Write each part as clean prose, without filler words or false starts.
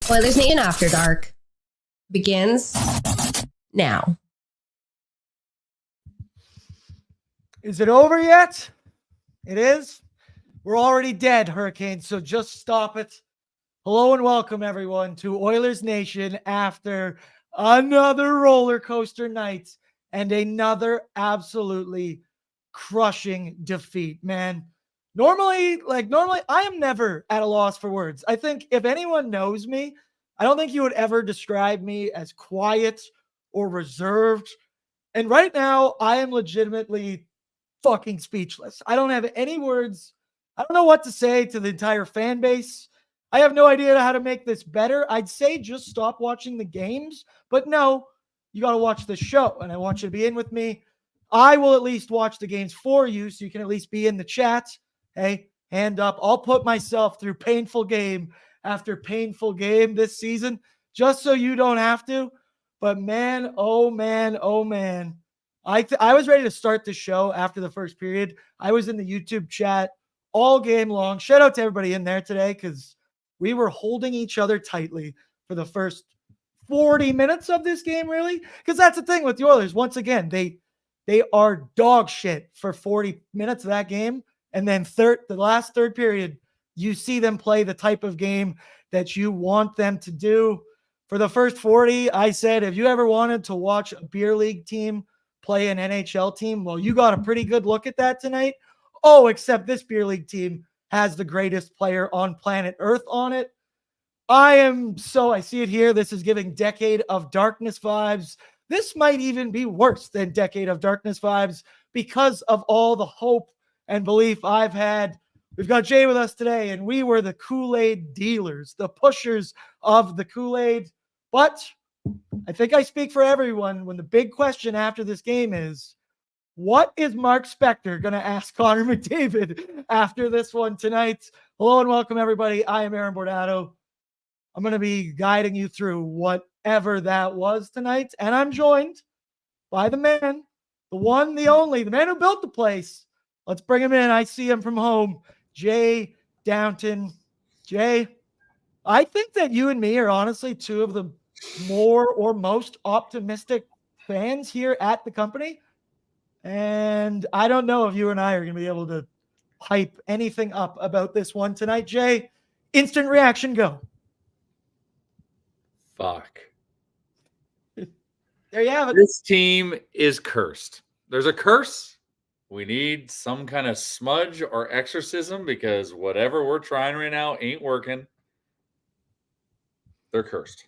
Oilersnation After Dark begins now. Is it over yet? It is? We're already dead, Hurricane, so just stop it. Hello and welcome, everyone, to Oilers Nation after another roller coaster night and another absolutely crushing defeat, man. Normally, I am never at a loss for words. I think if anyone knows me, I don't think you would ever describe me as quiet or reserved. And right now, I am legitimately fucking speechless. I don't have any words. I don't know what to say to the entire fan base. I have no idea how to make this better. I'd say just stop watching the games, but no, you got to watch the show, and I want you to be in with me. I will at least watch the games for you, so you can at least be in the chat. Hey, hand up. I'll put myself through painful game after painful game this season, just so you don't have to. But man, oh man, oh man. I was ready to start the show after the first period. I was in the YouTube chat all game long. Shout out to everybody in there today, because we were holding each other tightly for the first 40 minutes of this game, really. Because that's the thing with the Oilers. Once again, they are dog shit for 40 minutes of that game. And then the last third period, you see them play the type of game that you want them to do. For the first 40, I said, if you ever wanted to watch a beer league team play an NHL team, well, you got a pretty good look at that tonight. Oh, except this beer league team has the greatest player on planet Earth on it. I see it here. This is giving Decade of Darkness vibes. This might even be worse than Decade of Darkness vibes because of all the hope and belief I've had. We've got Jay with us today, and we were the Kool-Aid dealers, the pushers of the Kool-Aid. But I think I speak for everyone when the big question after this game is, what is Mark Spector going to ask Connor McDavid after this one tonight? Hello and welcome, everybody. I am Aaron Bordato. I'm going to be guiding you through whatever that was tonight. And I'm joined by the man, the one, the only, the man who built the place. Let's bring him in. I see him from home. Jay Downton. Jay, I think that you and me are honestly two of the more or most optimistic fans here at the company. And I don't know if you and I are going to be able to hype anything up about this one tonight. Jay, instant reaction, go. Fuck. There you have it. This team is cursed. There's a curse. We need some kind of smudge or exorcism, because whatever we're trying right now ain't working. They're cursed.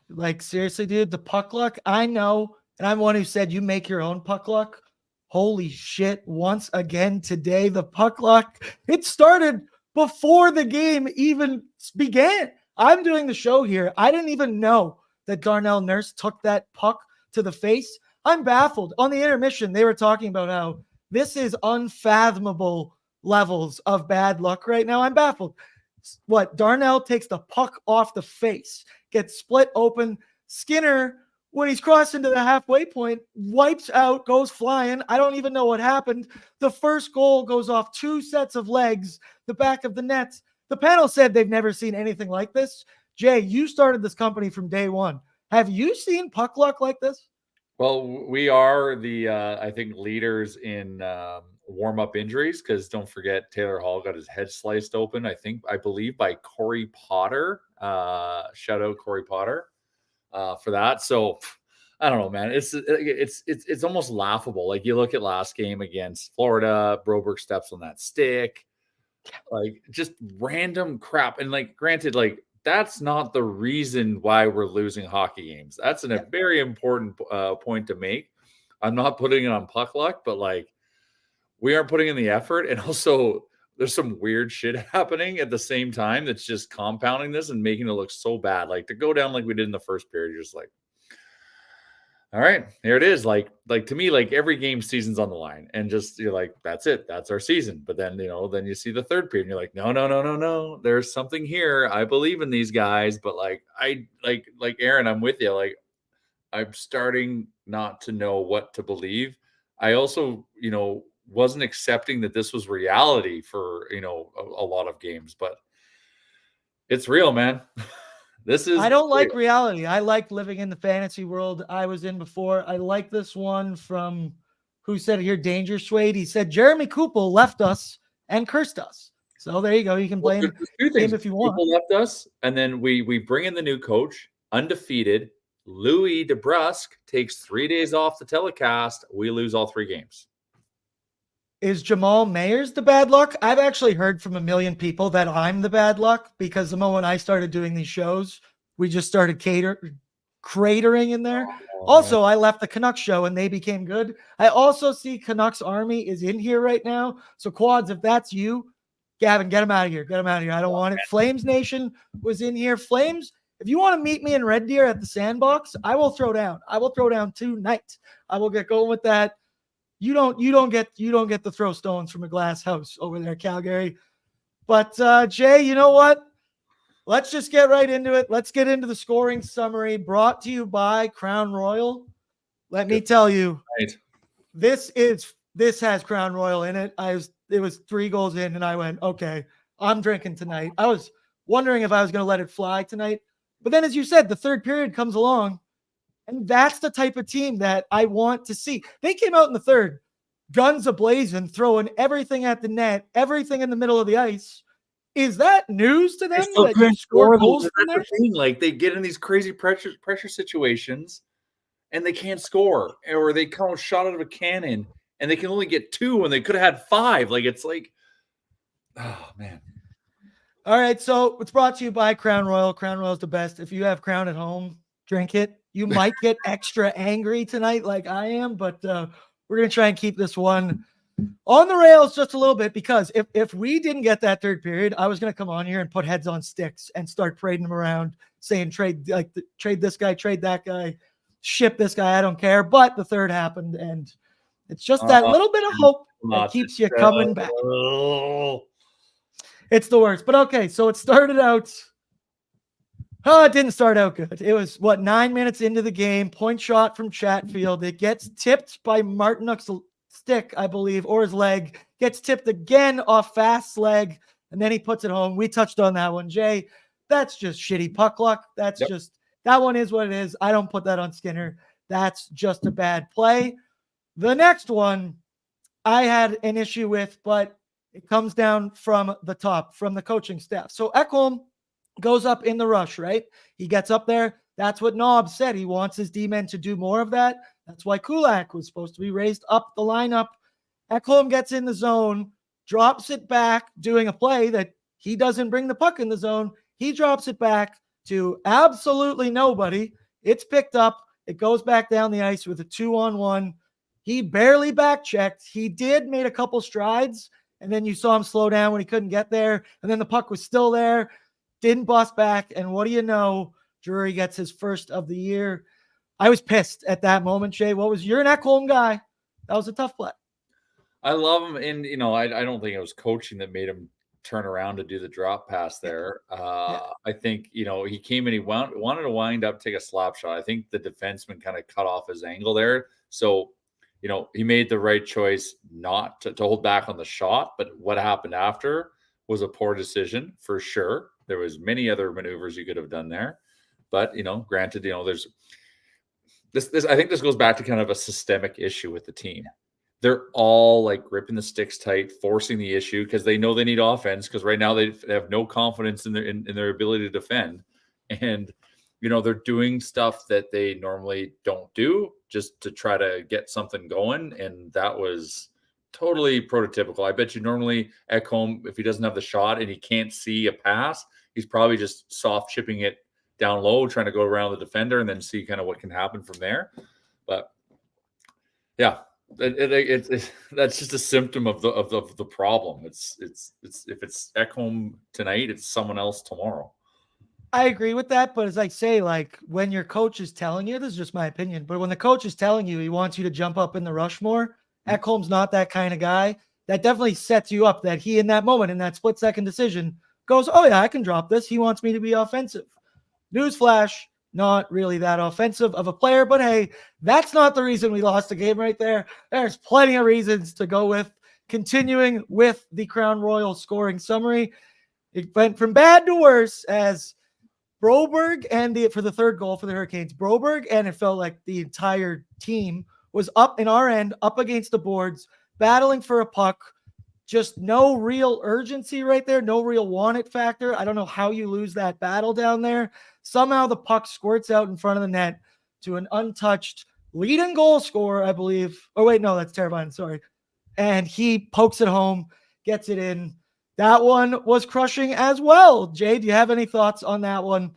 Like, seriously, dude, the puck luck, I know. And I'm one who said you make your own puck luck. Holy shit. Once again today, the puck luck, it started before the game even began. I'm doing the show here. I didn't even know that Darnell Nurse took that puck to the face. I'm baffled. On the intermission, they were talking about how this is unfathomable levels of bad luck right now. I'm baffled. What? Darnell takes the puck off the face, gets split open. Skinner, when he's crossed into the halfway point, wipes out, goes flying. I don't even know what happened. The first goal goes off two sets of legs, the back of the net. The panel said they've never seen anything like this. Jay, you started this company from day one. Have you seen puck luck like this? Well, we are the, I think, leaders in warm-up injuries, because don't forget, Taylor Hall got his head sliced open, I believe, by Corey Potter. Shout out Corey Potter for that. So I don't know, man. It's almost laughable. Like, you look at last game against Florida, Broberg steps on that stick, like, just random crap. And, like, granted, like, that's not the reason why we're losing hockey games. That's a very important point to make. I'm not putting it on puck luck, but, like, we aren't putting in the effort. And also, there's some weird shit happening at the same time that's just compounding this and making it look so bad. Like, to go down like we did in the first period, you're just like, all right, here it is. Like to me, like, every game season's on the line, and just, you're like, that's it. That's our season. But then, then you see the third period and you're like, no. There's something here. I believe in these guys, but like Aaron, I'm with you. Like, I'm starting not to know what to believe. I also, wasn't accepting that this was reality for, a lot of games, but It's real, man. I don't like reality. I like living in the fantasy world I was in before. I like this one from, who said it here, Danger Suede. He said Jeremy Kupel left us and cursed us. So there you go. You can blame there's two things. him if you want. People left us, and then we bring in the new coach, undefeated. Louis DeBrusque takes 3 days off the telecast. We lose all 3 games. Is Jamal Mayers the bad luck? I've actually heard from a million people that I'm the bad luck, because the moment I started doing these shows, we just started cratering in there. Also, I left the Canucks show and they became good. I also see Canucks Army is in here right now. So Quads, if that's you, Gavin, get him out of here. Get him out of here. I don't want it. Flames Nation was in here. Flames, if you want to meet me in Red Deer at the Sandbox, I will throw down. I will throw down tonight. I will get going with that. You don't get to throw stones from a glass house over there, Calgary. But Jay, you know what? Let's just get right into it. Let's get into the scoring summary brought to you by Crown Royal. Let me tell you, this has Crown Royal in it. It was 3 goals in, and I went, okay, I'm drinking tonight. I was wondering if I was going to let it fly tonight. But then, as you said, the third period comes along, and that's the type of team that I want to see. They came out in the third, guns a-blazing, throwing everything at the net, everything in the middle of the ice. Is that news to them that you score goals from there? Like, they get in these crazy pressure situations, and they can't score, or they come shot out of a cannon, and they can only get 2 when they could have had 5. Like, it's like, oh, man. All right, so it's brought to you by Crown Royal. Crown Royal is the best. If you have Crown at home, drink it. You might get extra angry tonight like I am, but we're going to try and keep this one on the rails just a little bit, because if we didn't get that third period, I was going to come on here and put heads on sticks and start parading them around, saying trade this guy, trade that guy, ship this guy, I don't care. But the third happened, and it's just that little bit of hope that keeps you coming back. It's the worst. But okay, so it started out. Oh, it didn't start out good. It was, 9 minutes into the game, point shot from Chatfield. It gets tipped by Martinuk's stick, I believe, or his leg. Gets tipped again off Fast's leg, and then he puts it home. We touched on that one, Jay. That's just shitty puck luck. That's just, that one is what it is. I don't put that on Skinner. That's just a bad play. The next one I had an issue with, but it comes down from the top, from the coaching staff. So Ekholm goes up in the rush, right? He gets up there. That's what Knob said. He wants his D-men to do more of that. That's why Kulak was supposed to be raised up the lineup. Ekholm gets in the zone, drops it back, doing a play that he doesn't bring the puck in the zone. He drops it back to absolutely nobody. It's picked up. It goes back down the ice with a 2-on-1. He barely back-checked. He did made a couple strides, and then you saw him slow down when he couldn't get there, and then the puck was still there. Didn't bust back, and what do you know? Drury gets his first of the year. I was pissed at that moment, Jay. You're an Ekholm guy. That was a tough play. I love him, and I don't think it was coaching that made him turn around to do the drop pass there. I think he came in, he wanted to wind up, take a slap shot. I think the defenseman kind of cut off his angle there, so he made the right choice not to hold back on the shot. But what happened after was a poor decision for sure. There was many other maneuvers you could have done there, but granted, there's this. I think this goes back to kind of a systemic issue with the team. They're all like gripping the sticks tight, forcing the issue because they know they need offense. Because right now they have no confidence in their ability to defend, and they're doing stuff that they normally don't do just to try to get something going, and that was totally prototypical. I bet you normally Ekholm, if he doesn't have the shot and he can't see a pass, he's probably just soft chipping it down low, trying to go around the defender and then see kind of what can happen from there. But yeah, that's just a symptom of the problem. It's if it's Ekholm tonight, it's someone else tomorrow. I agree with that, but as I say, like when your coach is telling you, this is just my opinion, but when the coach is telling you he wants you to jump up in the rush more, Ekholm's not that kind of guy. That definitely sets you up that he, in that moment, in that split-second decision, goes, oh yeah, I can drop this. He wants me to be offensive. Newsflash, not really that offensive of a player, but hey, that's not the reason we lost the game right there. There's plenty of reasons to go with. Continuing with the Crown Royal scoring summary, It went from bad to worse as Broberg for the third goal for the Hurricanes. Broberg, and it felt like the entire team was up in our end, up against the boards, battling for a puck. Just no real urgency right there. No real want it factor. I don't know how you lose that battle down there. Somehow the puck squirts out in front of the net to an untouched leading goal scorer, I believe. Oh, wait, no, that's Teravainen. Sorry. And he pokes it home, gets it in. That one was crushing as well. Jay, do you have any thoughts on that one?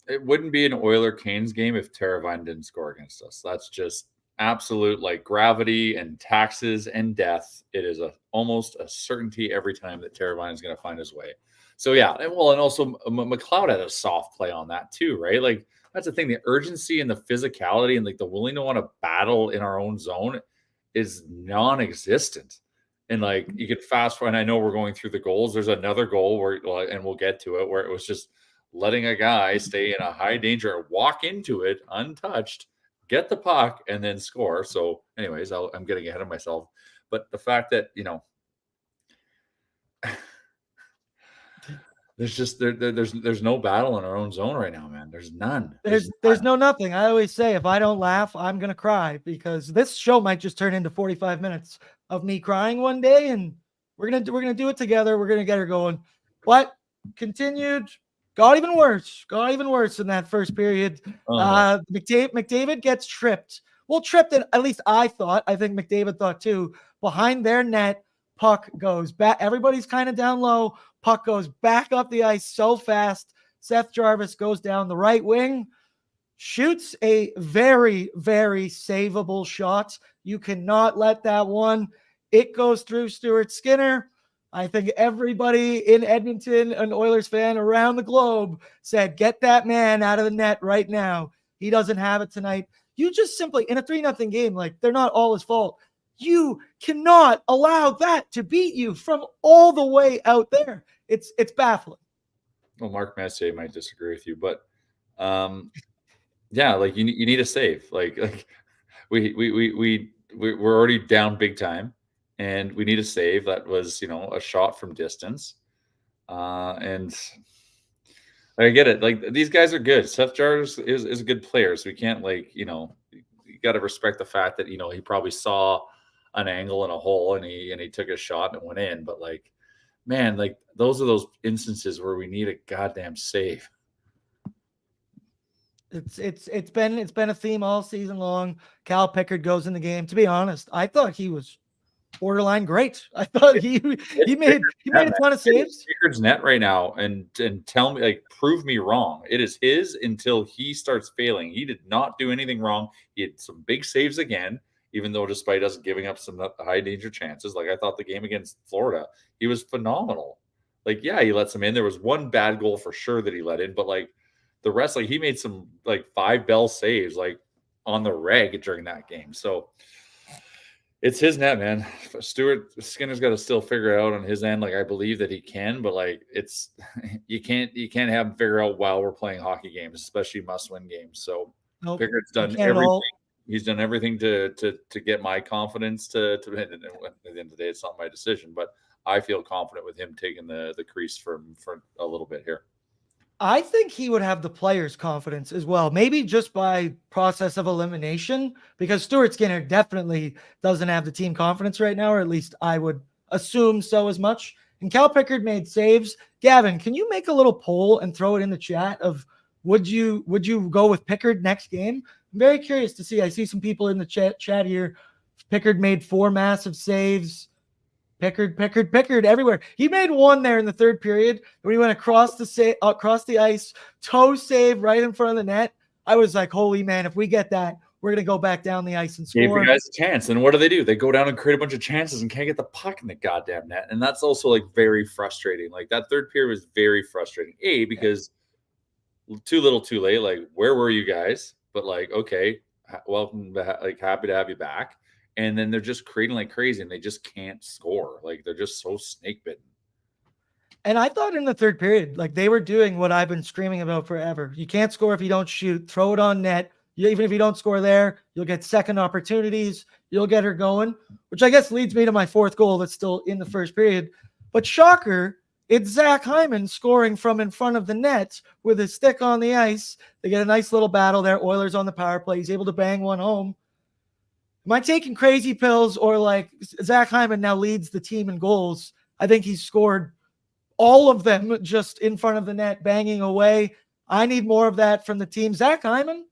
It wouldn't be an Oiler-Canes game if Teravainen didn't score against us. That's just absolute like gravity and taxes and death. It is almost a certainty every time that Teravainen is going to find his way. So yeah, and also McLeod had a soft play on that too, right? Like that's the thing, the urgency and the physicality and like the willing to want to battle in our own zone is non-existent. And like you could fast forward, and I know we're going through the goals. There's another goal where, and we'll get to it, where it was just letting a guy stay in a high danger, walk into it untouched, get the puck, and then score. So anyways, I'm getting ahead of myself. But the fact that, there's no battle in our own zone right now, man. There's none. There's no nothing. I always say if I don't laugh, I'm going to cry, because this show might just turn into 45 minutes of me crying one day, and we're going to do it together. We're going to get her going. But continued, got even worse in that first period. McDavid gets tripped. Well, tripped, at least I thought. I think McDavid thought too. Behind their net, puck goes back. Everybody's kind of down low. Puck goes back up the ice so fast. Seth Jarvis goes down the right wing, shoots a very, very savable shot. You cannot let that one. It goes through Stuart Skinner. I think everybody in Edmonton, an Oilers fan around the globe, said, get that man out of the net right now. He doesn't have it tonight. You just simply, in a 3-0 game, like they're not all his fault. You cannot allow that to beat you from all the way out there. It's baffling. Well, Mark Messier might disagree with you, but yeah, like you need a save. Like we're already down big time, and we need a save. That was a shot from distance, and I get it. Like these guys are good. Seth Jarvis is a good player, so we can't you got to respect the fact that he probably saw an angle in a hole and he took a shot and it went in. But like, man, like those are those instances where we need a goddamn save. It's been a theme all season long. Cal Pickard goes in the game. To be honest, I thought he was borderline great. I thought he made a ton of saves. Pickard's net right now, and tell me, like, prove me wrong. It is his until he starts failing. He did not do anything wrong. He had some big saves again, even though despite us giving up some high danger chances. Like I thought the game against Florida, he was phenomenal. Like, yeah, he let some in. There was one bad goal for sure that he let in, but like the rest, like he made some like 5 bell saves like on the reg during that game. So it's his net, man. Stuart Skinner's got to still figure it out on his end. Like I believe that he can, but like it's you can't have him figure out while we're playing hockey games, especially must-win games. So nope, Pickard's done everything. He's done everything to get my confidence to at the end of the day, it's not my decision, but I feel confident with him taking the crease for a little bit here. I think he would have the players' confidence as well, maybe just by process of elimination, because Stuart Skinner definitely doesn't have the team confidence right now, or at least I would assume so as much. And Cal Pickard made saves. Gavin, can you make a little poll and throw it in the chat of would you go with Pickard next game? I'm very curious to see. I see some people in the chat here. Pickard made 4 massive saves. Pickard everywhere. He made one there in the third period when he went across the ice, toe save right in front of the net. I was like, holy man, if we get that, we're going to go back down the ice and score. Gave the guys a chance. And what do? They go down and create a bunch of chances and can't get the puck in the goddamn net. And that's also like very frustrating. Like that third period was very frustrating. Because too little too late. Like, where were you guys? But like, okay, welcome, like happy to have you back. And then they're just creating like crazy and they just can't score. Like they're just so snake bitten. And I thought in the third period, like they were doing what I've been screaming about forever. You can't score if you don't shoot. Throw it on net. Even if you don't score there, you'll get second opportunities. You'll get her going, which I guess leads me to my 4th goal that's still in the first period. But shocker, It's Zach Hyman scoring from in front of the net with his stick on the ice. They get a nice little battle there. Oilers on the power play. He's able to bang one home. Am I taking crazy pills, or like Zach Hyman now leads the team in goals? I think he's scored all of them just in front of the net, banging away. I need more of that from the team. Zach Hyman,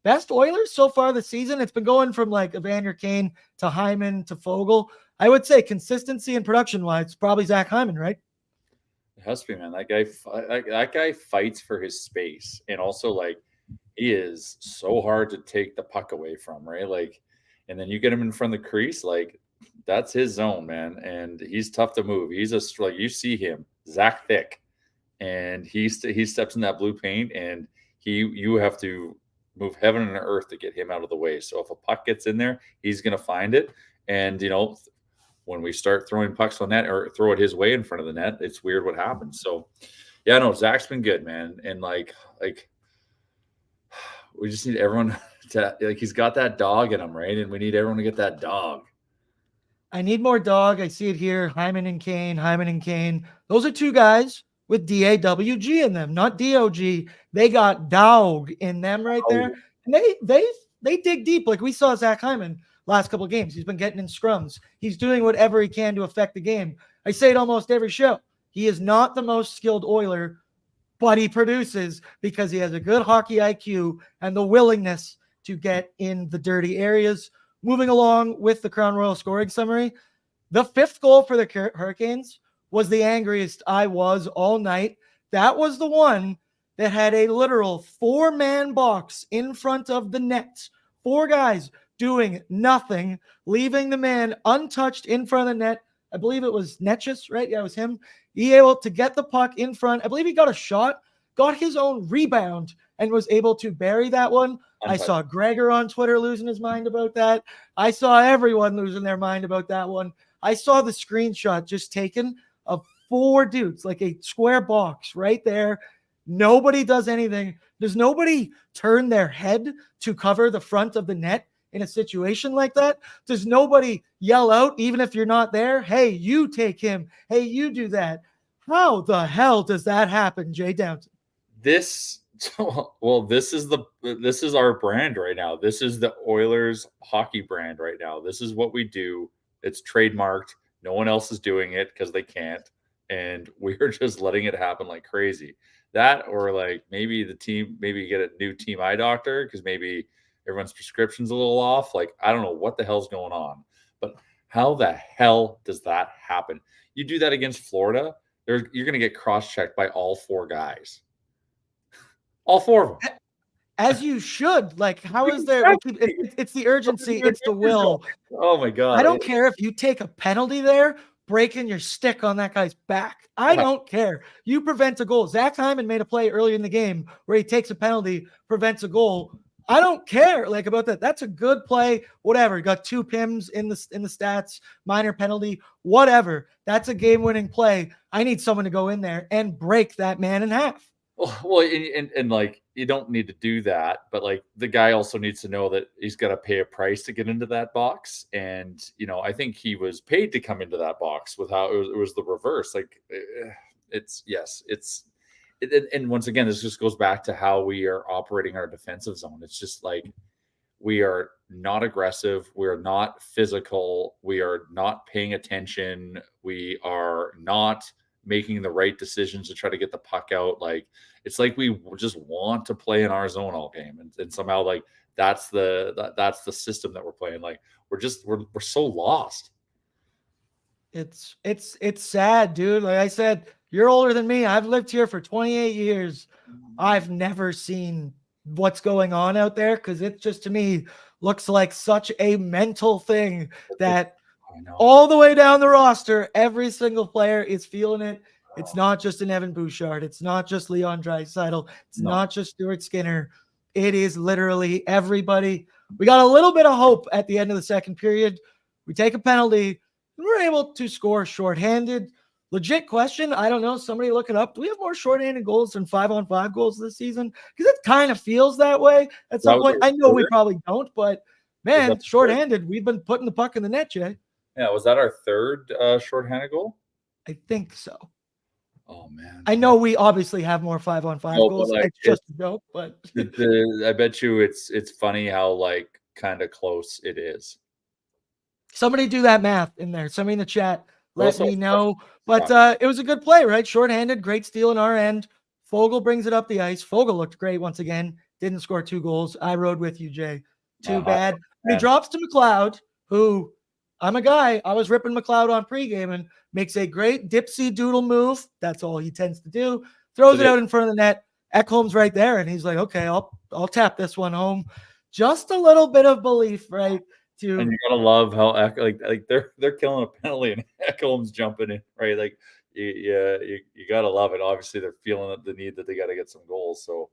best Oilers so far this season. It's been going from like Evander Kane to Hyman to Fogle. I would say consistency and production-wise, probably Zach Hyman, right? It has to be, man. That guy fights for his space, and also like he is so hard to take the puck away from, right? Like, and then you get him in front of the crease, like that's his zone, man, and he's tough to move. He's like you see him, Zach Thick, and he steps in that blue paint, and you have to move heaven and earth to get him out of the way. So if a puck gets in there, he's gonna find it, and when we start throwing pucks on net or throw it his way in front of the net, it's weird what happens. So, yeah, no, Zach's been good, man. And like we just need everyone to he's got that dog in him, right? And we need everyone to get that dog. I need more dog. I see it here. Hyman and Kane. Those are two guys with DAWG in them, not DOG. They got dog in them right there. And they dig deep. Like we saw Zach Hyman last couple of games. He's been getting in scrums. He's doing whatever he can to affect the game. I say it almost every show. He is not the most skilled Oiler, but he produces because he has a good hockey IQ and the willingness to get in the dirty areas. Moving along with the Crown Royal scoring summary, the 5th goal for the Hurricanes was the angriest I was all night. That was the one that had a literal 4-man box in front of the net. 4 guys doing nothing, leaving the man untouched in front of the net. I believe it was Netchus, right? Yeah, it was him. He able to get the puck in front. I believe he got a shot, got his own rebound, and was able to bury that one. I saw Gregor on Twitter losing his mind about that. I saw everyone losing their mind about that one. I saw the screenshot just taken of 4 dudes, like a square box right there. Nobody does anything. Does nobody turn their head to cover the front of the net in a situation like that? Does nobody yell out, even if you're not there, hey, you take him, hey, you do that? How the hell does that happen, Jay Downton? This is our brand right now. This is the Oilers hockey brand right now. This is what we do. It's trademarked. No one else is doing it because they can't, and we're just letting it happen like crazy. That, or like maybe the team, maybe get a new team eye doctor because maybe everyone's prescription's a little off. Like, I don't know what the hell's going on, but how the hell does that happen? You do that against Florida, you're going to get cross-checked by all 4 guys. All 4 of them. As you should. Like, how is there? It's the urgency. It's the will. Oh, my God. I don't care if you take a penalty there, breaking your stick on that guy's back. I don't care. You prevent a goal. Zach Hyman made a play early in the game where he takes a penalty, prevents a goal. I don't care like about that. That's a good play. Whatever. Got 2 PIMs in the stats, minor penalty, whatever. That's a game-winning play. I need someone to go in there and break that man in half. Well, and like you don't need to do that, but like the guy also needs to know that he's got to pay a price to get into that box. And I think he was paid to come into that box with how it was the reverse. Like and once again, this just goes back to how we are operating our defensive zone. It's just like we are not aggressive, we are not physical, we are not paying attention, we are not making the right decisions to try to get the puck out. Like it's like we just want to play in our zone all game, and somehow like that's the system that we're playing. Like we're so lost. It's sad, dude. Like I said, you're older than me. I've lived here for 28 years. I've never seen what's going on out there because it just to me looks like such a mental thing that all the way down the roster, every single player is feeling it. It's not just an Evan Bouchard. It's not just Leon Draisaitl. It's not just Stuart Skinner. It is literally everybody. We got a little bit of hope at the end of the second period. We take a penalty, and we're able to score shorthanded. Legit question. I don't know. Somebody look it up. Do we have more shorthanded goals than 5-on-5 goals this season? Because it kind of feels that way at some point. I know we probably don't, but man, shorthanded, we've been putting the puck in the net, Jay. Yeah, was that our 3rd shorthanded goal? I think so. Oh man, I know we obviously have more 5-on-5 no, goals. but like It's just a joke, but I bet you it's funny how like kind of close it is. somebody do that math in there. Somebody in the chat, let Also, me know. But it was a good play, right? Shorthanded, great steal on our end. Fogel brings it up the ice. Fogel looked great once again. Didn't score 2 goals. I rode with you, Jay. Too bad. And he drops to McLeod, who I'm a guy. I was ripping McLeod on pregame and makes a great dipsy doodle move. That's all he tends to do. Throws it out in front of the net. Ekholm's right there, and he's like, okay, I'll tap this one home. Just a little bit of belief, right? And you gotta love how like they're killing a penalty and Ekholm's jumping in, right? Like you gotta love it. Obviously, they're feeling the need that they got to get some goals. So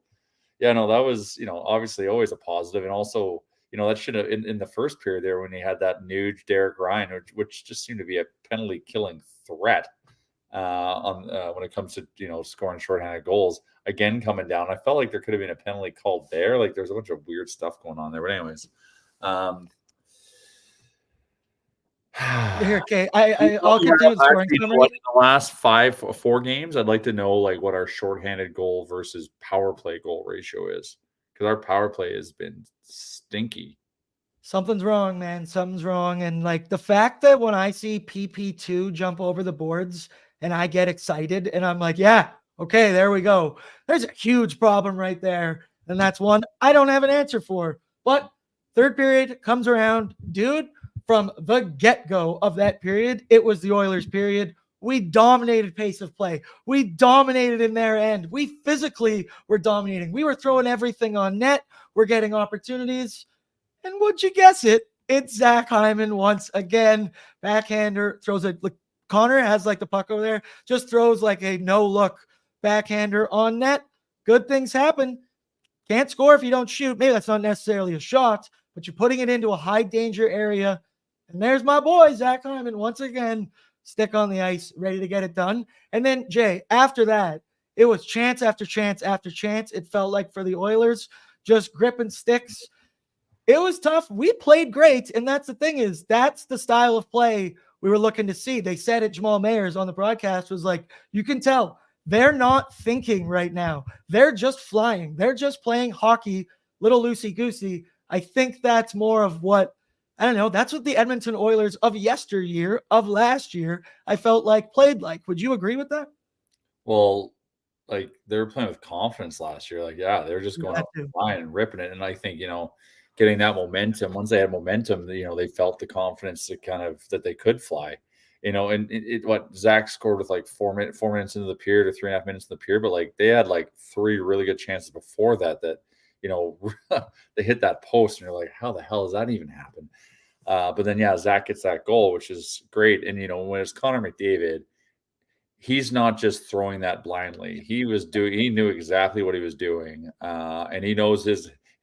yeah, no, that was obviously always a positive, and also that should have in the first period there when he had that Nuge Derek Ryan, which just seemed to be a penalty killing threat on when it comes to scoring shorthanded goals. Again, coming down, I felt like there could have been a penalty called there. Like there's a bunch of weird stuff going on there, but anyways. Here, okay. I'll continue the scoring summary. In the last 4 games, I'd like to know like what our shorthanded goal versus power play goal ratio is, because our power play has been stinky. Something's wrong, man. Something's wrong. And like the fact that when I see PP2 jump over the boards and I get excited and I'm like, yeah, okay, there we go. There's a huge problem right there. And that's one I don't have an answer for. But third period comes around, dude. From the get-go of that period, it was the Oilers period. We dominated pace of play. We dominated in their end. We physically were dominating. We were throwing everything on net. We're getting opportunities. And would you guess it? It's Zach Hyman once again. Backhander throws it. Look, Connor has like the puck over there. Just throws like a no-look backhander on net. Good things happen. Can't score if you don't shoot. Maybe that's not necessarily a shot, but you're putting it into a high-danger area. And there's my boy, Zach Hyman, once again, stick on the ice, ready to get it done. And then, Jay, after that, it was chance after chance after chance. It felt like for the Oilers, just gripping sticks. It was tough. We played great, and that's the thing is that's the style of play we were looking to see. They said it, Jamal Mayers on the broadcast was like, you can tell they're not thinking right now. They're just flying. They're just playing hockey, little loosey-goosey. I think that's more of what I don't know. That's what the Edmonton Oilers of yesteryear, of last year, I felt like played like. Would you agree with that? Well, like they were playing with confidence last year. Like, yeah, they're just going out the line and ripping it. And I think, getting that momentum, once they had momentum, they felt the confidence to kind of that they could fly. And what Zach scored with like 4 minutes into the period or 3.5 minutes in the period, but like they had like 3 really good chances before that they hit that post and you're like, how the hell does that even happen? But then, yeah, Zach gets that goal, which is great. And, when it's Connor McDavid, he's not just throwing that blindly. He knew exactly what he was doing. And he knows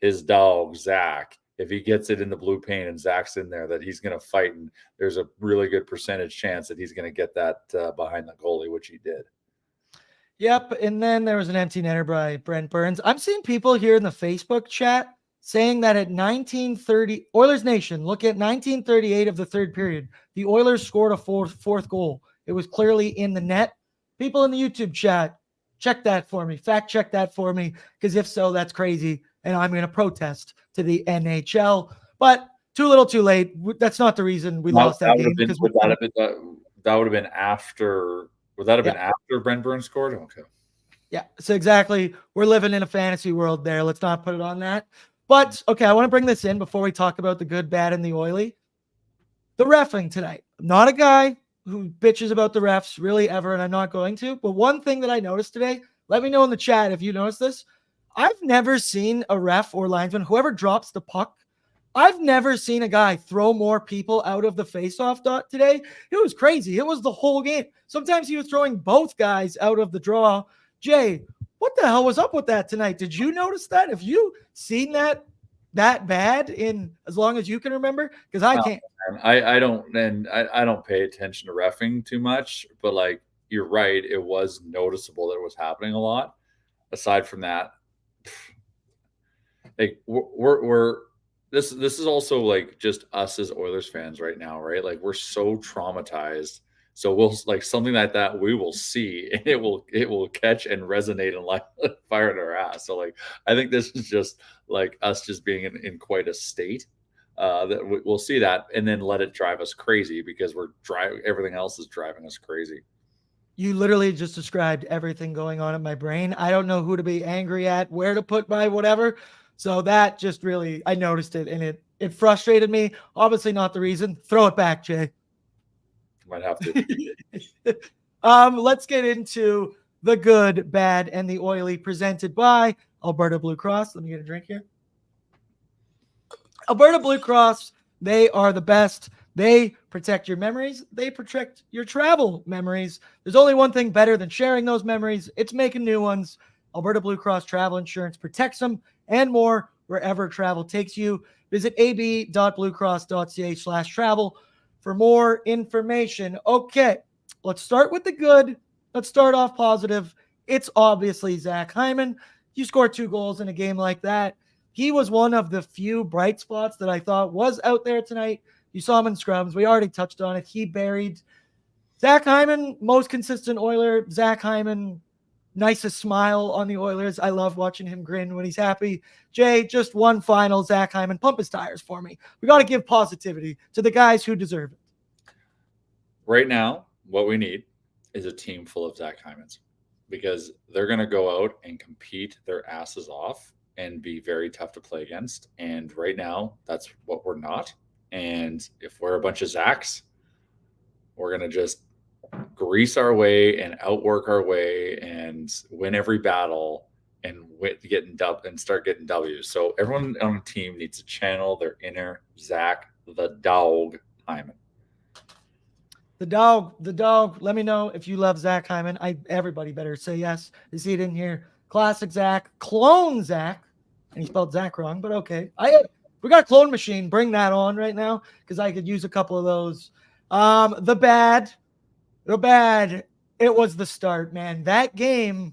his dog, Zach, if he gets it in the blue paint and Zach's in there, that he's going to fight. And there's a really good percentage chance that he's going to get that behind the goalie, which he did. Yep. And then there was an empty netter by Brent Burns. I'm seeing people here in the Facebook chat saying that at 1930, Oilers Nation, look at 1938 of the third period. The Oilers scored a fourth goal. It was clearly in the net. People in the YouTube chat, check that for me. Fact check that for me. Because if so, that's crazy. And I'm going to protest to the NHL. But too little, too late. That's not the reason we lost that game. That would have been after. Would that have been after Brent Burns scored? Okay. Yeah, so exactly. We're living in a fantasy world there. Let's not put it on that. But, okay, I want to bring this in before we talk about the good, bad, and the oily. The reffing tonight. I'm not a guy who bitches about the refs really ever, and I'm not going to. But one thing that I noticed today, let me know in the chat if you noticed this. I've never seen a ref or linesman, whoever drops the puck, I've never seen a guy throw more people out of the faceoff dot today. It was crazy. It was the whole game. Sometimes he was throwing both guys out of the draw. Jay, what the hell was up with that tonight? Did you notice that? Have you seen that bad in as long as you can remember? Because I can't. I don't pay attention to reffing too much, but like you're right, it was noticeable that it was happening a lot. Aside from that, like this is also like just us as Oilers fans right now, right? Like we're so traumatized So we'll like something like that we will see, and it will catch and resonate and like fire at our ass. So like I think this is just like us just being in quite a state that we'll see that and then let it drive us crazy because everything else is driving us crazy. You literally just described everything going on in my brain. I don't know who to be angry at, where to put my whatever. So that just really, I noticed it and it frustrated me. Obviously not the reason. Throw it back, Jay. Might have to. Let's get into the good, bad, and the oily presented by Alberta Blue Cross. Let me get a drink here. Alberta Blue Cross, they are the best. They protect your memories. They protect your travel memories. There's only one thing better than sharing those memories. It's making new ones. Alberta Blue Cross travel insurance protects them and more wherever travel takes you. Visit ab.bluecross.ca/travel for more information. Okay, let's start with the good. Let's start off positive. It's obviously Zach Hyman. You score 2 goals in a game like that. He was one of the few bright spots that I thought was out there tonight. You saw him in scrums. We already touched on it. He buried Zach Hyman, most consistent Oiler. Zach Hyman, nicest smile on the Oilers. I love watching him grin when he's happy. Jay, just one final Zach Hyman. Pump his tires for me. We got to give positivity to the guys who deserve it. Right now, what we need is a team full of Zach Hymans because they're going to go out and compete their asses off and be very tough to play against. And right now, that's what we're not. And if we're a bunch of Zachs, we're going to just grease our way and outwork our way and win every battle and start getting W's. So everyone on the team needs to channel their inner Zach, the dog Hyman. The dog. Let me know if you love Zach Hyman. Everybody better say yes. I see it in here. Classic Zach, clone Zach, and he spelled Zach wrong, but okay. We got a clone machine. Bring that on right now because I could use a couple of those. The bad. It was the start, man. That game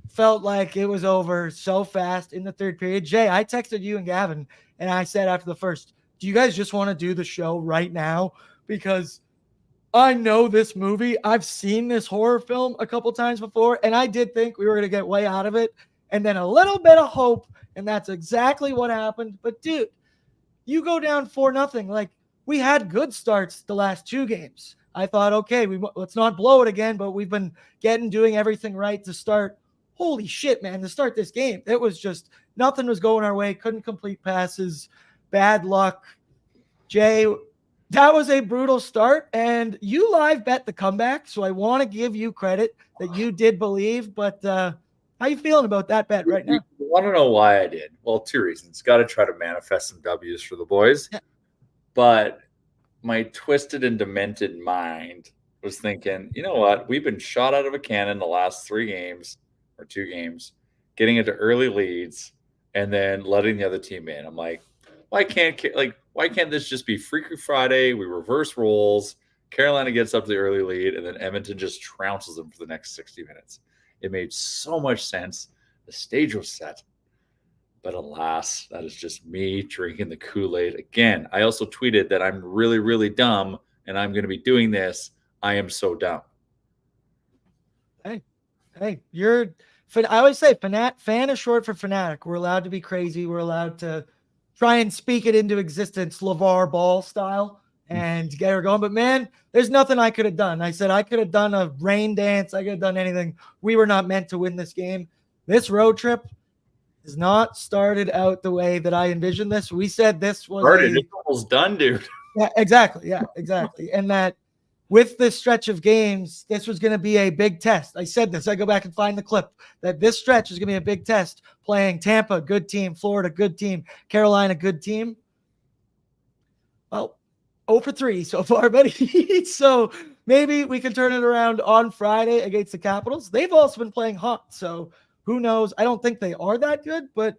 felt like it was over so fast in the third period. Jay, I texted you and Gavin, and I said after the first, do you guys just want to do the show right now? Because I know this movie. I've seen this horror film a couple times before, and I did think we were going to get way out of it. And then a little bit of hope, and that's exactly what happened. But, dude, you go down 4-0. Like, we had good starts the last 2 games. I thought, okay, let's not blow it again, but we've been doing everything right to start. Holy shit, man, to start this game. It was just nothing was going our way. Couldn't complete passes. Bad luck. Jay, that was a brutal start, and you live bet the comeback, so I want to give you credit that you did believe, but how you feeling about that bet right now? You want to know why I did? Well, 2 reasons. Got to try to manifest some W's for the boys. Yeah. But my twisted and demented mind was thinking, you know what? We've been shot out of a cannon the last 3 games or 2 games, getting into early leads and then letting the other team in. I'm like, why can't this just be Freaky Friday? We reverse roles. Carolina gets up to the early lead, and then Edmonton just trounces them for the next 60 minutes. It made so much sense. The stage was set. But alas, that is just me drinking the Kool-Aid. Again, I also tweeted that I'm really, really dumb, and I'm going to be doing this. I am so dumb. Hey, I always say fan is short for fanatic. We're allowed to be crazy. We're allowed to try and speak it into existence, LeVar Ball style, and get her going. But, man, there's nothing I could have done. I said I could have done a rain dance. I could have done anything. We were not meant to win this game. This road trip has not started out the way that I envisioned this. We said this was it's almost done, dude. Yeah, exactly. And that with this stretch of games, this was going to be a big test. I said this. I go back and find the clip that this stretch is going to be a big test. Playing Tampa, good team. Florida, good team. Carolina, good team. Well, 0 for 3 so far, buddy. So maybe we can turn it around on Friday against the Capitals. They've also been playing hot, so who knows? I don't think they are that good, but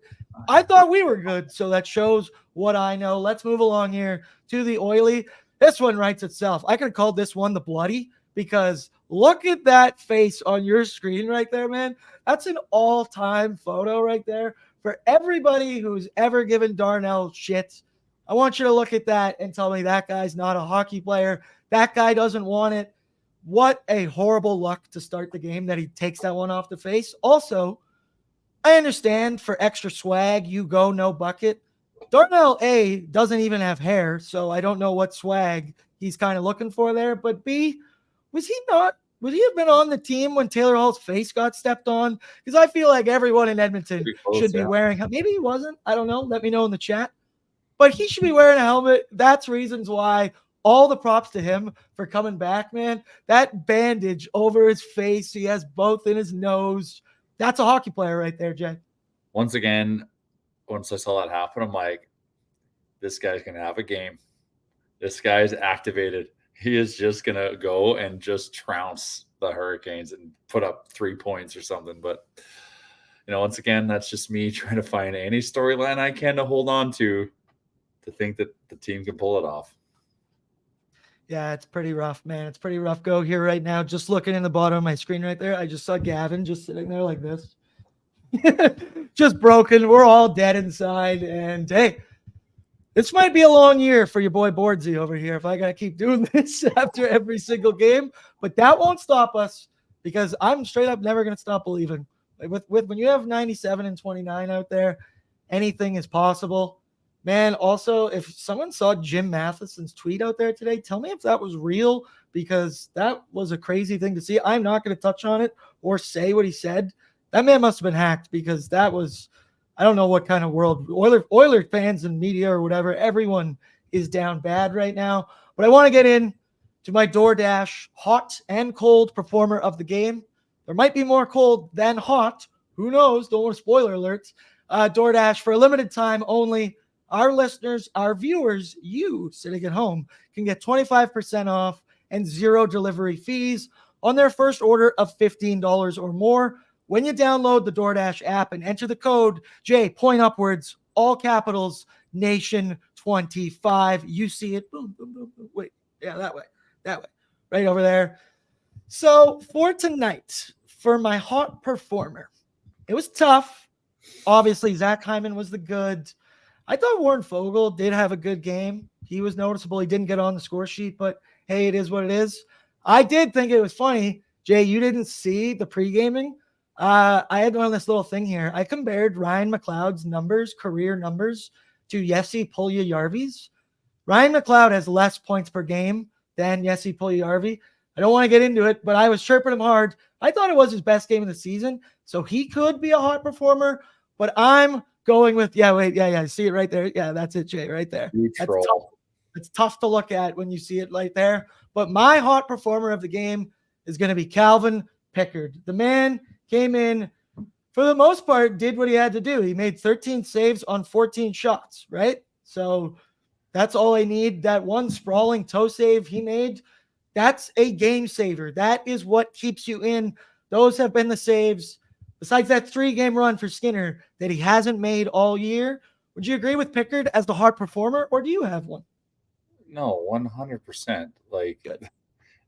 I thought we were good, so that shows what I know. Let's move along here to the oily. This one writes itself. I could have called this one the bloody because look at that face on your screen right there, man. That's an all-time photo right there. For everybody who's ever given Darnell shit, I want you to look at that and tell me that guy's not a hockey player. That guy doesn't want it. what a horrible luck to start the game that he takes that one off the face. Also, I understand for extra swag, you go no bucket. Darnell A doesn't even have hair, so I don't know what swag he's kind of looking for there. But B, would he have been on the team when Taylor Hall's face got stepped on? Because I feel like everyone in Edmonton should be wearing, maybe he wasn't. I don't know. Let me know in the chat. But he should be wearing a helmet. That's reasons why. All the props to him for coming back, man. That bandage over his face, he has both in his nose. That's a hockey player right there, Jay. Once again, once I saw that happen, I'm like, this guy's going to have a game. This guy's activated. He is just going to go and just trounce the Hurricanes and put up 3 points or something. But, once again, that's just me trying to find any storyline I can to hold on to think that the team can pull it off. Yeah, it's pretty rough, man. It's pretty rough go here right now. Just looking in the bottom of my screen right there, I just saw Gavin just sitting there like this. Just broken. We're all dead inside. And, hey, this might be a long year for your boy Bordsy over here if I got to keep doing this after every single game. But that won't stop us because I'm straight up never going to stop believing. With when you have 97 and 29 out there, anything is possible. Man, also, if someone saw Jim Matheson's tweet out there today, tell me if that was real because that was a crazy thing to see. I'm not going to touch on it or say what he said. That man must have been hacked because that was, I don't know what kind of world, Oilers fans and media or whatever, everyone is down bad right now. But I want to get in to my DoorDash hot and cold performer of the game. There might be more cold than hot. Who knows? Don't want spoiler alerts. DoorDash for a limited time only. Our listeners, our viewers, you sitting at home can get 25% off and 0 delivery fees on their first order of $15 or more when you download the DoorDash app and enter the code J, point upwards, all capitals, Nation25. You see it. Boom, boom, boom, boom. Wait, yeah, that way, right over there. So for tonight, for my hot performer, it was tough. Obviously, Zach Hyman was the good. I thought Warren Fogle did have a good game. He was noticeable. He didn't get on the score sheet, but hey, it is what it is. I did think it was funny. Jay, you didn't see the pre-gaming. I had on this little thing here. I compared Ryan McLeod's numbers, career numbers, to Jesse Puljujärvi's. Ryan McLeod has less points per game than Jesse Puljujärvi. I don't want to get into it, but I was chirping him hard. I thought it was his best game of the season, so he could be a hot performer, but I'm going with, see it right there. Yeah, that's it, Jay, right there. It's tough to look at when you see it right there. But my hot performer of the game is going to be Calvin Pickard. The man came in, for the most part, did what he had to do. He made 13 saves on 14 shots, right? So that's all I need. That one sprawling toe save he made, that's a game saver. That is what keeps you in. Those have been the saves. Besides that 3-game run for Skinner that he hasn't made all year, would you agree with Pickard as the hard performer, or do you have one? No, 100%. Like,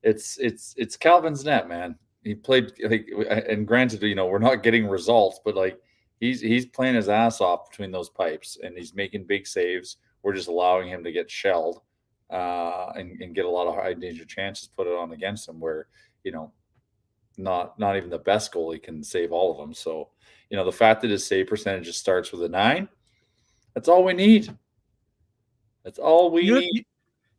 it's Calvin's net, man. He played, and granted, we're not getting results, but like he's playing his ass off between those pipes, and he's making big saves. We're just allowing him to get shelled and get a lot of high danger chances put it on against him, where not even the best goalie can save all of them. So, the fact that his save percentage just starts with a 9, that's all we need. That's all we need.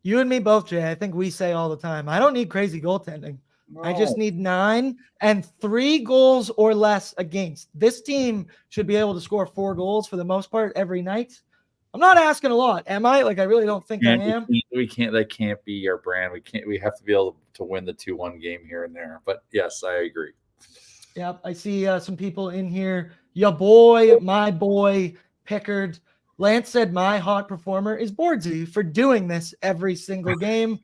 You and me both, Jay. I think we say all the time, I don't need crazy goaltending. No. I just need 9 and 3 goals or less against. This team should be able to score 4 goals for the most part every night. I'm not asking a lot, am I? Like, I really don't think I am. We can't. That can't be our brand. We have to be able to win the 2-1 game here and there. But yes, I agree. Yeah, I see some people in here. My boy Pickard. Lance said my hot performer is Bordsy for doing this every single game.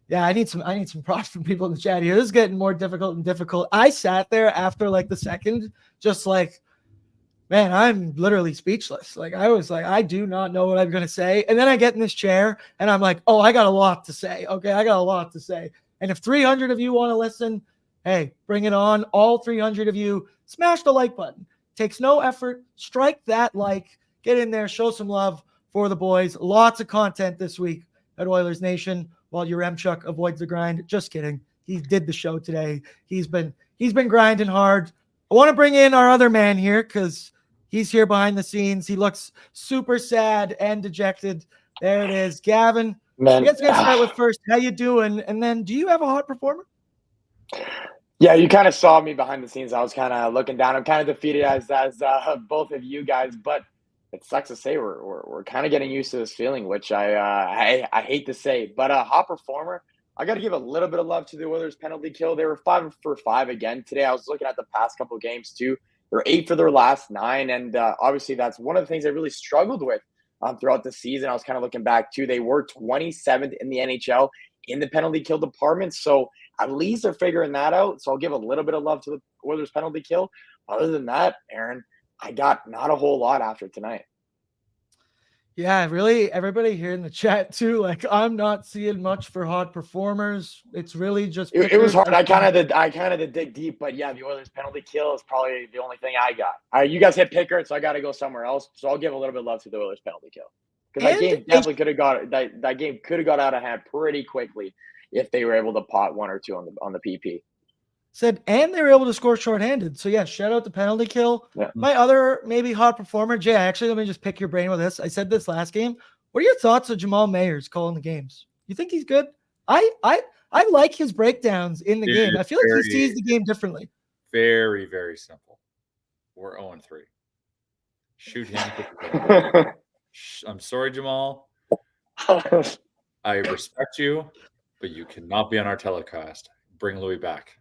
Yeah, I need some props from people in the chat here. This is getting more difficult and difficult. I sat there after like the second, just like, man, I'm literally speechless. Like, I was like, I do not know what I'm going to say. And then I get in this chair and I'm like, oh, I got a lot to say. Okay, I got a lot to say. And if 300 of you want to listen, hey, bring it on. All 300 of you, smash the like button. Takes no effort. Strike that like. Get in there. Show some love for the boys. Lots of content this week at Oilers Nation while your Remchuk avoids the grind. Just kidding. he did the show today. He's been grinding hard. I want to bring in our other man here because he's here behind the scenes. He looks super sad and dejected. There it is, Gavin. Man, I guess we're gonna start with first. How you doing? And then, do you have a hot performer? yeah, you kind of saw me behind the scenes. I was kind of looking down. I'm kind of defeated as both of you guys, but it sucks to say we're kind of getting used to this feeling, which I hate to say. But a hot performer, I got to give a little bit of love to the Oilers penalty kill. They were 5 for 5 again today. I was looking at the past couple of games too. They're 8 for their last 9, and obviously that's one of the things they really struggled with throughout the season. I was kind of looking back too. They were 27th in the NHL in the penalty kill department, so at least they're figuring that out. So I'll give a little bit of love to the Oilers penalty kill. Other than that, Aaron, I got not a whole lot after tonight. Yeah, really, everybody here in the chat too. Like, I'm not seeing much for hot performers. It's really just it was hard. I kind of did dig deep, but yeah, the Oilers penalty kill is probably the only thing I got. All right, you guys hit Pickard, so I got to go somewhere else. So I'll give a little bit of love to the Oilers penalty kill because that game definitely could have got that game could have got out of hand pretty quickly if they were able to pot 1 or 2 on the PP. And they were able to score shorthanded. So yeah, shout out the penalty kill. Yeah. My other maybe hot performer, Jay. Let me just pick your brain with this. I said this last game. What are your thoughts of Jamal Mayers calling the games? You think he's good? I like his breakdowns in the game. I feel like he sees the game differently. Very, very simple. We're 0-3. Shoot him. I'm sorry, Jamal. I respect you, but you cannot be on our telecast. Bring Louis back.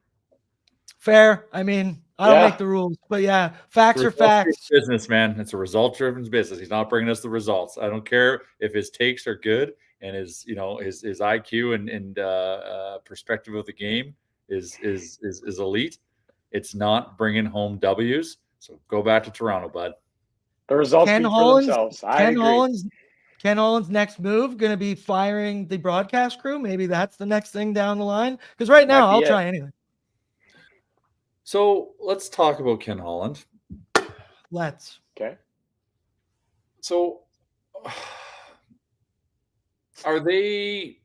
Fair. I mean, I don't make the rules, but yeah, facts are facts. Business, man. It's a result-driven business. He's not bringing us the results. I don't care if his takes are good and his IQ and perspective of the game is elite. It's not bringing home W's. So go back to Toronto, bud. The results speak for themselves. Ken Holland's next move going to be firing the broadcast crew. Maybe that's the next thing down the line. Because right now, I'll try anything. So let's talk about Ken Holland. Let's. Okay. So do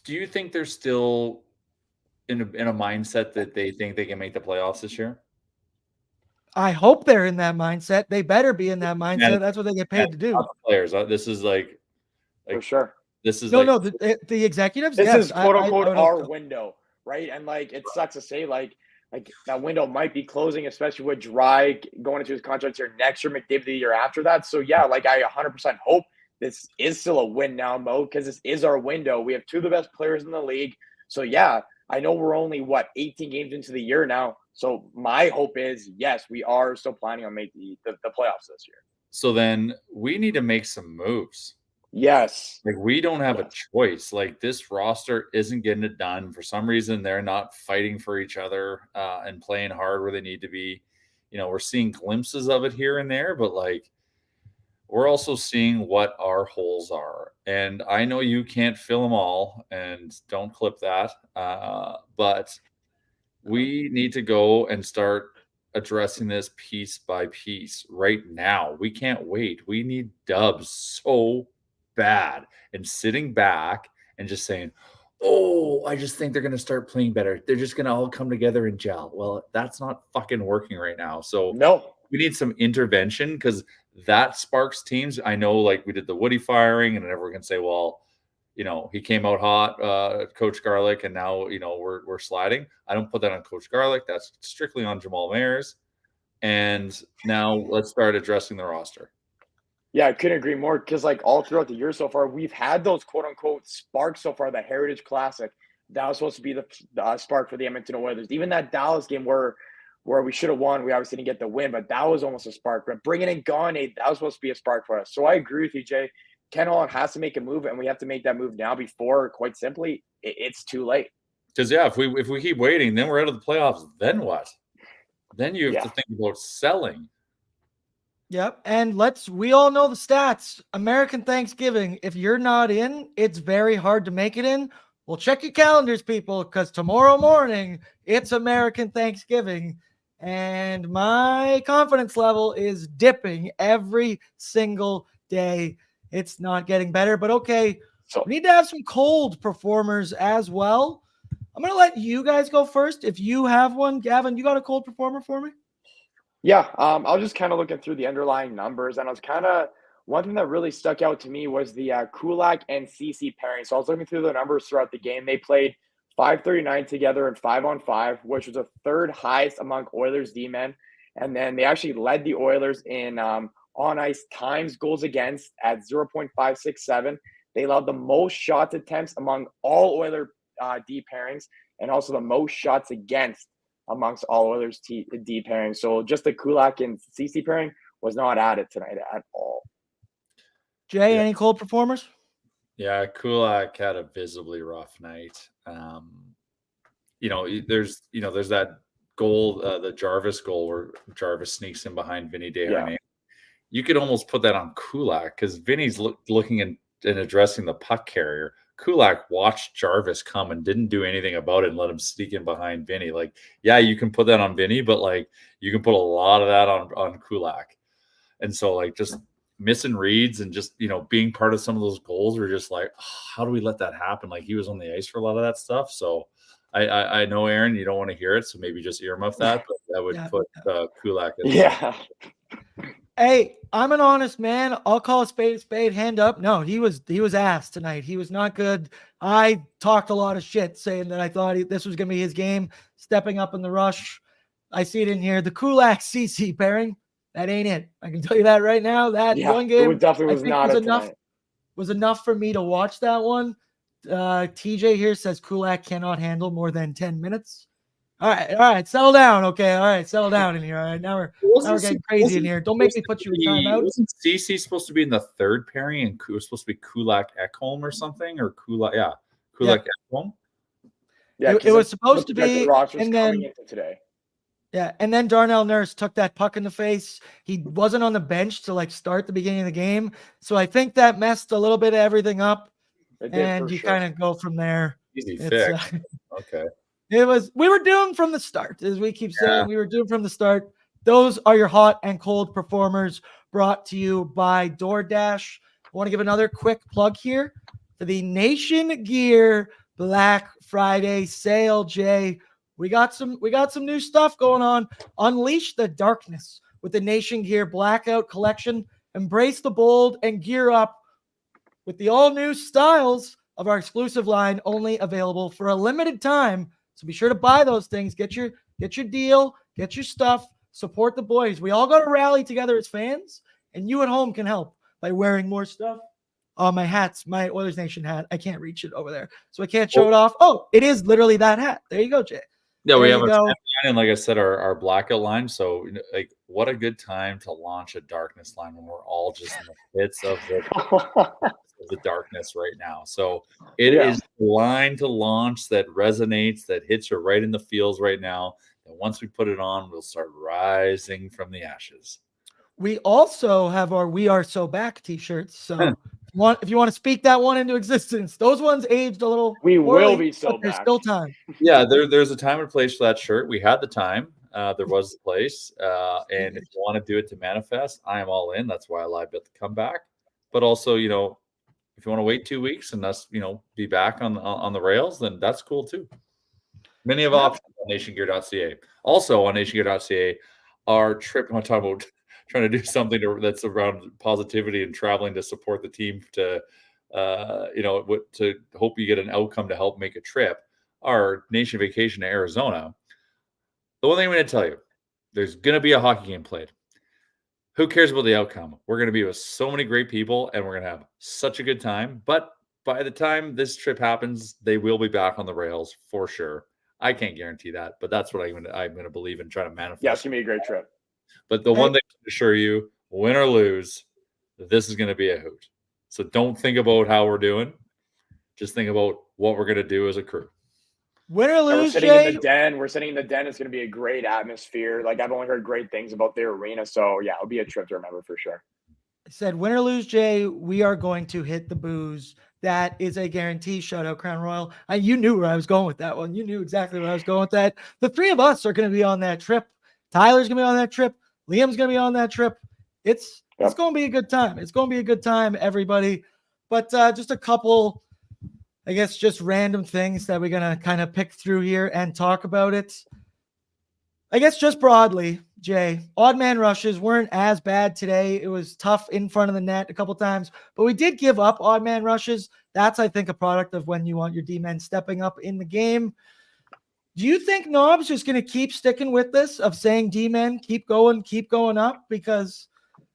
you think they're still in a mindset that they think they can make the playoffs this year? I hope they're in that mindset. They better be in that mindset. That's what they get paid to do. Players. This is like for sure. This is the executives. This is quote unquote our window, right? And like it sucks to say, like that window might be closing, especially with Dry going into his contract here next year, McDavid the year after that. So yeah, like I 100% hope this is still a win now mode because this is our window. We have 2 of the best players in the league. So yeah, I know we're only 18 games into the year now. So my hope is, yes, we are still planning on making the playoffs this year. So then we need to make some moves. Yes. Like we don't have a choice. Like this roster isn't getting it done. For some reason, they're not fighting for each other and playing hard where they need to be. We're seeing glimpses of it here and there, but like we're also seeing what our holes are. And I know you can't fill them all, and don't clip that. But we need to go and start addressing this piece by piece right now. We can't wait. We need dubs so bad. And sitting back and just saying, oh, I just think they're going to start playing better. They're just going to all come together and gel. Well, that's not fucking working right now. So no, we need some intervention because that sparks teams. I know, like we did the Woody firing, and everyone can say, well, he came out hot, Coach Garlick, and now, we're sliding. I don't put that on Coach Garlick. That's strictly on Jamal Mayers. And now let's start addressing the roster. Yeah, I couldn't agree more because, like, all throughout the year so far, we've had those quote-unquote sparks so far. The Heritage Classic, that was supposed to be the spark for the Edmonton Oilers. Even that Dallas game where we should have won, we obviously didn't get the win, but that was almost a spark. But bringing in Gagne, that was supposed to be a spark for us. So I agree with you, Jay. Ken Holland has to make a move, and we have to make that move now before, quite simply, it's too late. Because, yeah, if we keep waiting, then we're out of the playoffs. Then what? Then you have to think about selling. Yep. And we all know the stats. American Thanksgiving, if you're not in, it's very hard to make it in. Well, check your calendars, people, because tomorrow morning, it's American Thanksgiving. And my confidence level is dipping every single day. It's not getting better, but okay. So we need to have some cold performers as well. I'm going to let you guys go first. If you have one, Gavin, you got a cold performer for me? Yeah, I was just kind of looking through the underlying numbers, and I was kind of one thing that really stuck out to me was the Kulak and CC pairing. So I was looking through the numbers throughout the game. They played 539 together and 5-on-5, which was the third highest among Oilers D-men. And then they actually led the Oilers in on-ice times goals against at 0.567. They allowed the most shots attempts among all Oiler D pairings, and also the most shots against amongst all Oilers D pairings. So just the Kulak and CC pairing was not added tonight at all. Jay, any cold performers? Yeah, Kulak had a visibly rough night. There's that goal, the Jarvis goal where Jarvis sneaks in behind Vinny Desharnais. Yeah. You could almost put that on Kulak because Vinny's looking and addressing the puck carrier. Kulak watched Jarvis come and didn't do anything about it and let him sneak in behind Vinny. Like, yeah, you can put that on Vinny, but like you can put a lot of that on Kulak. And so like just missing reads and just, being part of some of those goals were just like, how do we let that happen? Like he was on the ice for a lot of that stuff. So I know, Aaron, you don't want to hear it. So maybe just earmuff that, but that would put Kulak in. Yeah. Hey, I'm an honest man. I'll call a spade, hand up. No, he was ass tonight. He was not good. I talked a lot of shit saying that I thought this was going to be his game, stepping up in the rush. I see it in here. The Kulak CC pairing, that ain't it. I can tell you that right now. That one game definitely was not was enough for me to watch that one. TJ here says Kulak cannot handle more than 10 minutes. All right, settle down. Okay, all right, settle down in here. All right, now we're getting crazy in here. Don't make me put you in timeout. Wasn't CC supposed to be in the third pairing, and it was supposed to be Kulak Ekholm or something, or Kulak Ekholm? Yeah, it was supposed to be, and then today. Yeah, and then Darnell Nurse took that puck in the face. He wasn't on the bench to start the beginning of the game, so I think that messed a little bit of everything up. And you kind of go from there. Easy fix. Okay. We were doomed from the start, as we keep saying. We were doomed from the start. Those are your hot and cold performers brought to you by DoorDash. I want to give another quick plug here for the Nation Gear Black Friday sale, Jay. We got some new stuff going on. Unleash the darkness with the Nation Gear Blackout Collection. Embrace the bold and gear up with the all-new styles of our exclusive line, only available for a limited time. So be sure to buy those things. Get your deal. Get your stuff. Support the boys. We all got to rally together as fans, and you at home can help by wearing more stuff. Oh, my hat's my Oilers Nation hat. I can't reach it over there, so I can't show it off. Oh, it is literally that hat. There you go, Jay. Yeah, we have a and like I said, our blackout line. So what a good time to launch a darkness line when we're all just in the pits of the darkness right now. So it is the line to launch that resonates, that hits you right in the feels right now. And once we put it on, we'll start rising from the ashes. We also have our We Are So Back t-shirts. So if you want to speak that one into existence, those ones aged a little. We will be so back. There's still time. Yeah, there's a time and place for that shirt. We had the time. There was the place. And if you want to do it to manifest, I am all in. That's why I live bet the comeback. But also, if you want to wait 2 weeks and us, be back on the rails, then that's cool too. Many of options on nationgear.ca. Also on nationgear.ca, our trip, I'm talking about trying to do something that's around positivity and traveling to support the team to hope you get an outcome to help make a trip. Our nation vacation to Arizona. The one thing I'm going to tell you, there's going to be a hockey game played. Who cares about the outcome? We're going to be with so many great people, and we're going to have such a good time. But by the time this trip happens, they will be back on the rails for sure. I can't guarantee that, but that's what I'm going to believe and try to manifest. Yeah, it's going to be a great trip. But the one thing I can assure you, win or lose, this is going to be a hoot. So don't think about how we're doing. Just think about what we're going to do as a crew. Win or lose, We're sitting in the den. We're sitting in the den. It's going to be a great atmosphere. I've only heard great things about their arena. So, yeah, it'll be a trip to remember for sure. I said, win or lose, Jay, we are going to hit the booze. That is a guarantee. Shout out Crown Royal. You knew where I was going with that one. You knew exactly where I was going with that. The three of us are going to be on that trip. Tyler's going to be on that trip. Liam's going to be on that trip. It's going to be a good time. It's going to be a good time, everybody. But just a couple, I guess just random things that we're going to kind of pick through here and talk about it. I guess just broadly, Jay, odd man rushes weren't as bad today. It was tough in front of the net a couple times, but we did give up odd man rushes. That's, I think, a product of when you want your D-men stepping up in the game. Do you think Knob's just going to keep sticking with this of saying D-men, keep going up? Because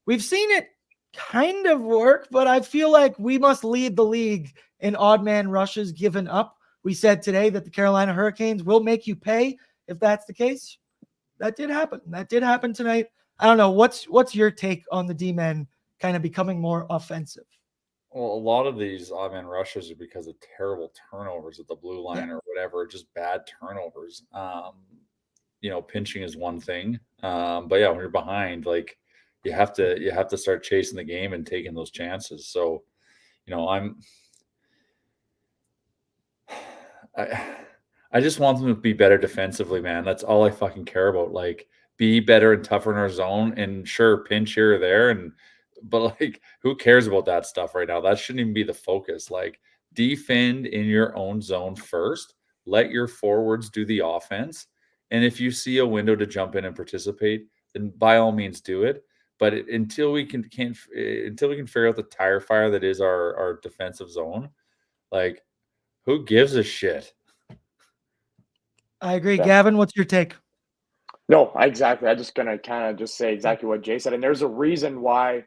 we've seen it kind of work, but I feel like we must lead the league in odd man rushes given up. We said today that the Carolina Hurricanes will make you pay if that's the case. That did happen. That did happen tonight. I don't know. What's your take on the D-men kind of becoming more offensive? Well, a lot of these odd man rushes are because of terrible turnovers at the blue line or whatever, just bad turnovers. Pinching is one thing. But yeah, when you're behind, like you have to start chasing the game and taking those chances. So, I just want them to be better defensively, man. That's all I fucking care about. Like, be better and tougher in our zone, and sure, pinch here or there, but like, who cares about that stuff right now? That shouldn't even be the focus. Like, defend in your own zone first. Let your forwards do the offense, and if you see a window to jump in and participate, then by all means do it. But until we can figure out the tire fire that is our defensive zone, like, who gives a shit? I agree. Yeah. Gavin, what's your take? No, exactly. I'm just going to kind of just say exactly what Jay said. And there's a reason why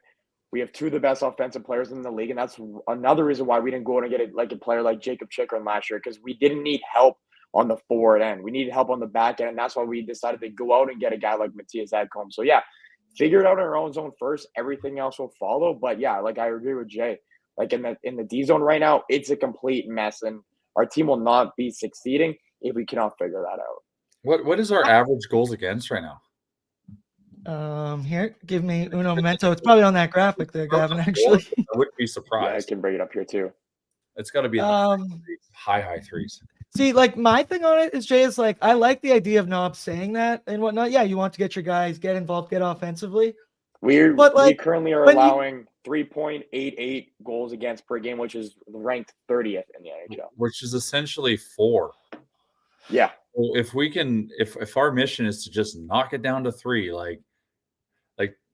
we have two of the best offensive players in the league. And that's another reason why we didn't go out and get a player like Jacob Chychrun last year, because we didn't need help on the forward end. We needed help on the back end. And that's why we decided to go out and get a guy like Matthias Edholm. So, yeah, figure it out in our own zone first. Everything else will follow. But, yeah, like I agree with Jay. Like in the D zone right now, it's a complete mess. And our team will not be succeeding if we cannot figure that out. What is our average goals against right now? Here, give me uno momento. It's probably on that graphic there, Gavin, actually. I wouldn't be surprised. Yeah, I can bring it up here too. It's got to be high threes. See, like, my thing on it is, Jay, is like, I like the idea of Knob saying that and whatnot. Yeah, you want to get your guys, get involved, get offensively. We currently are allowing 3.88 goals against per game, which is ranked 30th in the NHL. Which is essentially 4. Yeah. Well, if our mission is to just knock it down to 3, like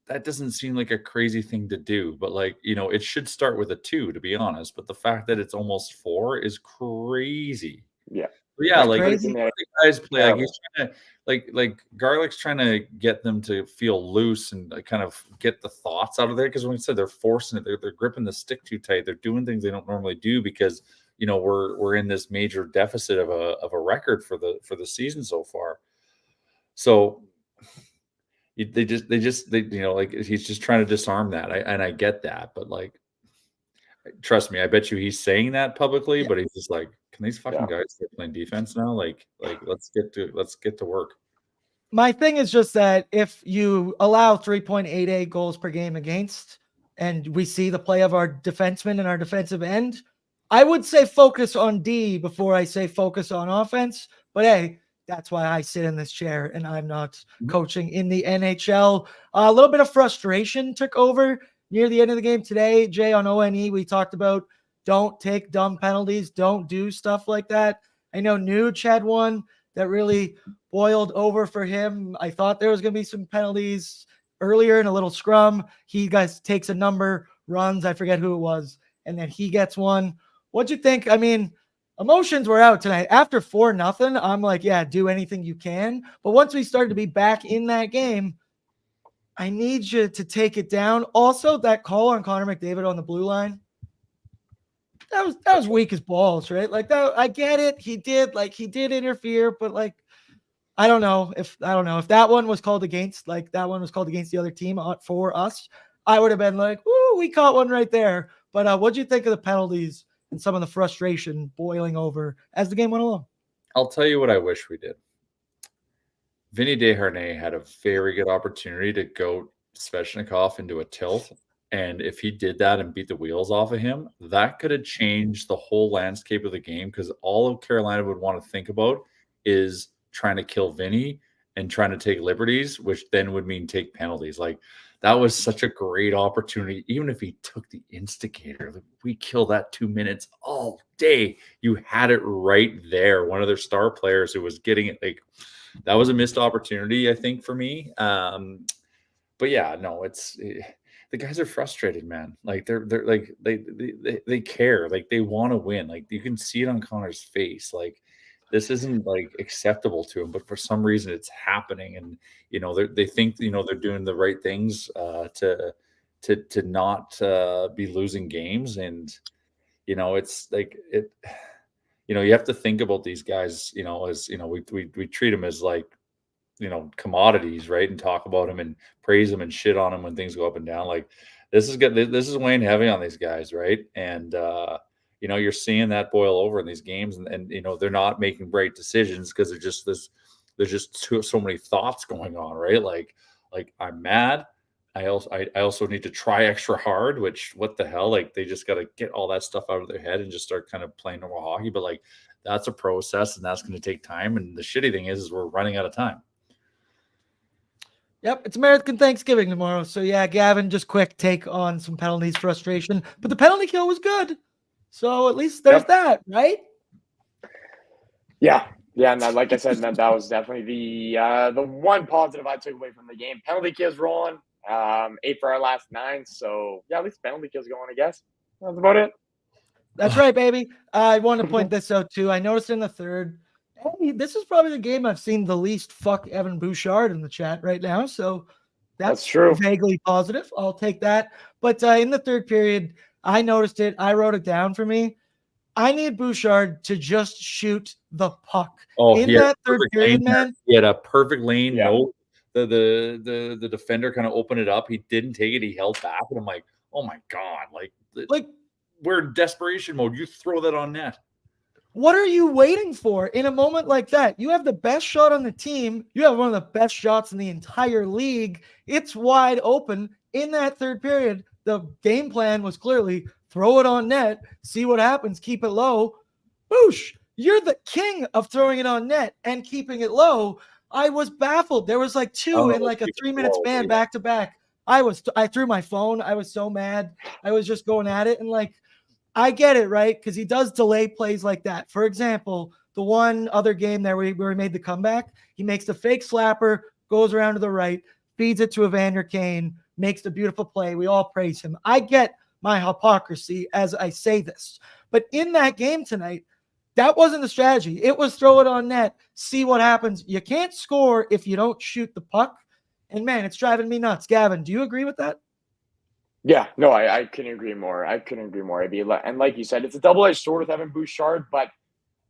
that doesn't seem like a crazy thing to do, but it should start with a 2, to be honest. But the fact that it's almost 4 is crazy. Yeah. But yeah, like the guys play, like he's trying to like Garlick's trying to get them to feel loose and kind of get the thoughts out of there, because when I said they're forcing it, they're gripping the stick too tight. They're doing things they don't normally do because we're in this major deficit of a record for the season so far. So they just he's just trying to disarm that. I get that, but trust me, I bet you he's saying that publicly, but he's just like, can these fucking guys start playing defense now? Like let's get to work. My thing is just that if you allow 3.88 goals per game against, and we see the play of our defensemen and our defensive end, I would say focus on D before I say focus on offense. But hey, that's why I sit in this chair and I'm not coaching in the NHL. A little bit of frustration took over near the end of the game today. Jay, on ONE, we talked about don't take dumb penalties. Don't do stuff like that. I know Nuge had one that really boiled over for him. I thought there was going to be some penalties earlier in a little scrum. He takes a number, runs, I forget who it was, and then he gets one. What'd you think? I mean, emotions were out tonight. After 4-0, I'm like, yeah, do anything you can. But once we started to be back in that game, I need you to take it down. Also, that call on Connor McDavid on the blue line, that was weak as balls, right? Like that, I get it. He did interfere, but I don't know if that one was called against, that one was called against the other team for us, I would have been like, "Woo, we caught one right there." But what'd you think of the penalties and some of the frustration boiling over as the game went along? I'll tell you what I wish we did. Vinny Desharnais had a very good opportunity to go Svechnikov into a tilt. And if he did that and beat the wheels off of him, that could have changed the whole landscape of the game, because all of Carolina would want to think about is trying to kill Vinny and trying to take liberties, which then would mean take penalties. that was such a great opportunity. Even if he took the instigator, like, we kill that 2 minutes all day. You had it right there. One of their star players who was getting it, like, that was a missed opportunity, I think, for me. But yeah, no, the guys are frustrated, man. Like they're like they care, like they want to win. Like you can see it on Connor's face. Like this isn't like acceptable to him, but for some reason it's happening, and they think they're doing the right things to not be losing games, and it's like it. You have to think about these guys. As we treat them as like commodities, right? And talk about them and praise them and shit on them when things go up and down. Like this is good. This is weighing heavy on these guys, right? And you're seeing that boil over in these games, and they're not making great decisions because there's just so many thoughts going on, right? Like I'm mad. I also need to try extra hard, which what the hell? Like they just got to get all that stuff out of their head and just start kind of playing normal hockey. But like that's a process, and that's going to take time. And the shitty thing is we're running out of time. Yep, it's American Thanksgiving tomorrow. So yeah, Gavin, just quick take on some penalties frustration. But the penalty kill was good. So at least there's that, right? Yeah. Yeah, and like I said, that was definitely the one positive I took away from the game. Penalty kills rolling, 8 for our last 9. So yeah, at least penalty kills going, I guess. That's about it. That's right, baby. I want to point this out too. I noticed in the third, hey, this is probably the game I've seen the least fuck Evan Bouchard in the chat right now. So that's true. Vaguely positive. I'll take that. But in the third period, I noticed it. I wrote it down for me. I need Bouchard to just shoot the puck. In that third period, man. He had a perfect lane. Yeah. No, the defender kind of opened it up. He didn't take it. He held back. And I'm like, oh my God. Like we're in desperation mode. You throw that on net. What are you waiting for in a moment like that? You have the best shot on the team. You have one of the best shots in the entire league. It's wide open. In that third period, the game plan was clearly throw it on net, see what happens, keep it low. Boosh, you're the king of throwing it on net and keeping it low. I was baffled. There was like 2 in like a 3-minute span back to back. I threw my phone. I was so mad. I was just going at it. And like, I get it, right? Because he does delay plays like that. For example, the one other game there where we made the comeback, he makes the fake slapper, goes around to the right, feeds it to Evander Kane, makes the beautiful play. We all praise him. I get my hypocrisy as I say this. But in that game tonight, that wasn't the strategy. It was throw it on net, see what happens. You can't score if you don't shoot the puck. And man, it's driving me nuts. Gavin, do you agree with that? Yeah, no, I couldn't agree more. And like you said, it's a double-edged sword with Evan Bouchard, but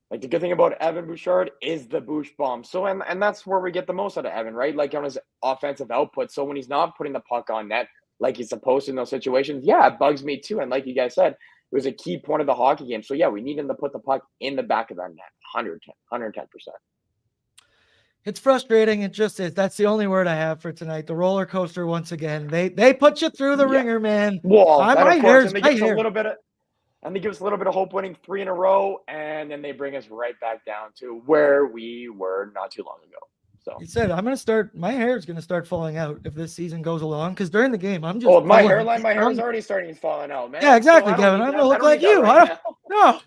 like the good thing about Evan Bouchard is the Bouch bomb. So and that's where we get the most out of Evan, right? Like on his offensive output. So when he's not putting the puck on net like he's supposed to in those situations, yeah, it bugs me too. And like you guys said, it was a key point of the hockey game. So yeah, we need him to put the puck in the back of that net, 110%. It's frustrating. It just is. That's the only word I have for tonight. The roller coaster once again. They put you through the ringer, man. Well, my hair's my hair. And they give us a little bit of hope winning 3 in a row, and then they bring us right back down to where we were not too long ago. So he said, my hair is going to start falling out if this season goes along. Because during the game, I'm just. My hair is already starting falling out, man. Yeah, exactly, so Kevin. I'm going to look like you. No,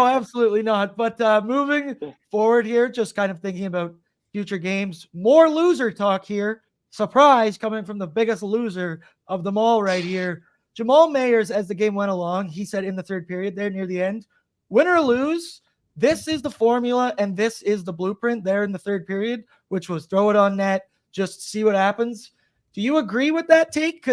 absolutely not. But moving forward here, just kind of thinking about future games, more loser talk here. Surprise coming from the biggest loser of them all right here. Jamal Mayers, as the game went along, he said in the third period there near the end, win or lose, this is the formula and this is the blueprint there in the third period, which was throw it on net, just see what happens. Do you agree with that take?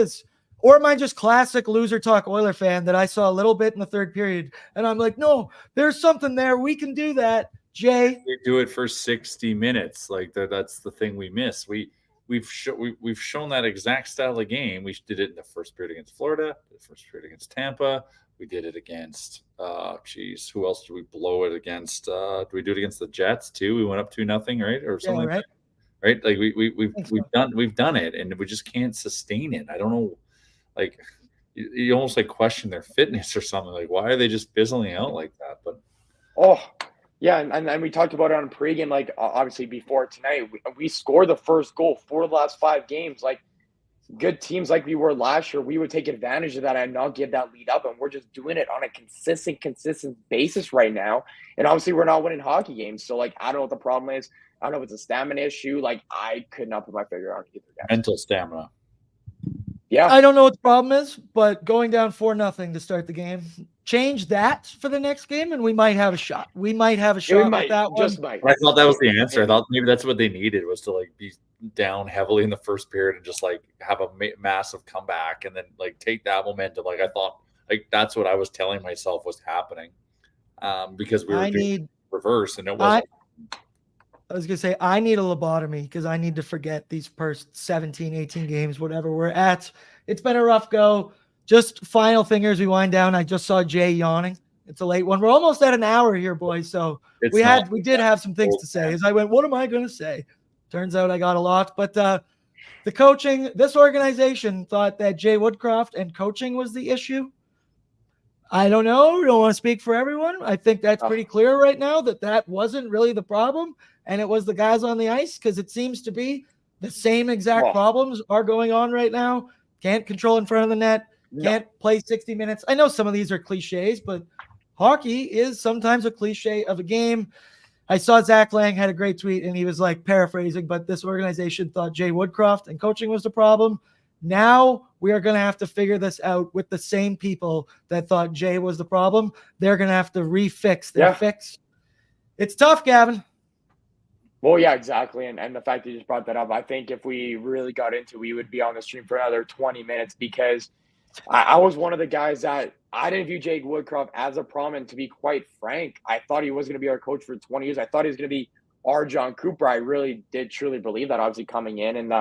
Or am I just classic loser talk Oiler fan that I saw a little bit in the third period and I'm like, no, there's something there. We can do that. Jay? We do it for 60 minutes. Like that's the thing we miss. We've shown that exact style of game. We did it in the first period against Florida, the first period against Tampa. We did it against who else did we blow it against? Did we do it against the Jets too? We went up 2-0, right? Or something like that. Right? Like we've done it and we just can't sustain it. I don't know. Like you almost like question their fitness or something. Like why are they just fizzling out like that? But yeah, and we talked about it on pregame, like obviously before tonight, we scored the first goal for the last 5 games. Like good teams like we were last year, we would take advantage of that and not give that lead up. And we're just doing it on a consistent basis right now. And obviously we're not winning hockey games. So like, I don't know what the problem is. I don't know if it's a stamina issue. Like I could not put my finger on either guy. Mental stamina. Yeah. I don't know what the problem is, but going down 4-0 to start the game, change that for the next game, and we might have a shot. We might have a shot with that one. Just might. I thought that was the answer. I thought maybe that's what they needed, was to like be down heavily in the first period and just like have a massive comeback and then like take that momentum. Like I thought, like that's what I was telling myself was happening, because we were doing reverse, and it wasn't. I was going to say, I need a lobotomy because I need to forget these first 17, 18 games, whatever we're at. It's been a rough go. Just final thing as we wind down. I just saw Jay yawning. It's a late one. We're almost at an hour here, boys. So we did have some things to say. As I went, what am I going to say? Turns out I got a lot. But the coaching, this organization thought that Jay Woodcroft and coaching was the issue. I don't know. Don't want to speak for everyone. I think that's pretty clear right now that wasn't really the problem. And it was the guys on the ice, because it seems to be the same exact problems are going on right now. Can't control in front of the net. Can't play 60 minutes. I know some of these are cliches, but hockey is sometimes a cliche of a game. I saw Zach Lang had a great tweet, and he was like paraphrasing, but this organization thought Jay Woodcroft and coaching was the problem. Now we are going to have to figure this out with the same people that thought Jay was the problem. They're going to have to refix their fix. It's tough, Gavin. Well, yeah, exactly. And the fact that you just brought that up, I think if we really got into it, we would be on the stream for another 20 minutes, because I was one of the guys that I didn't view Jay Woodcroft as a problem. And to be quite frank, I thought he was going to be our coach for 20 years. I thought he was going to be our John Cooper. I really did truly believe that, obviously coming in and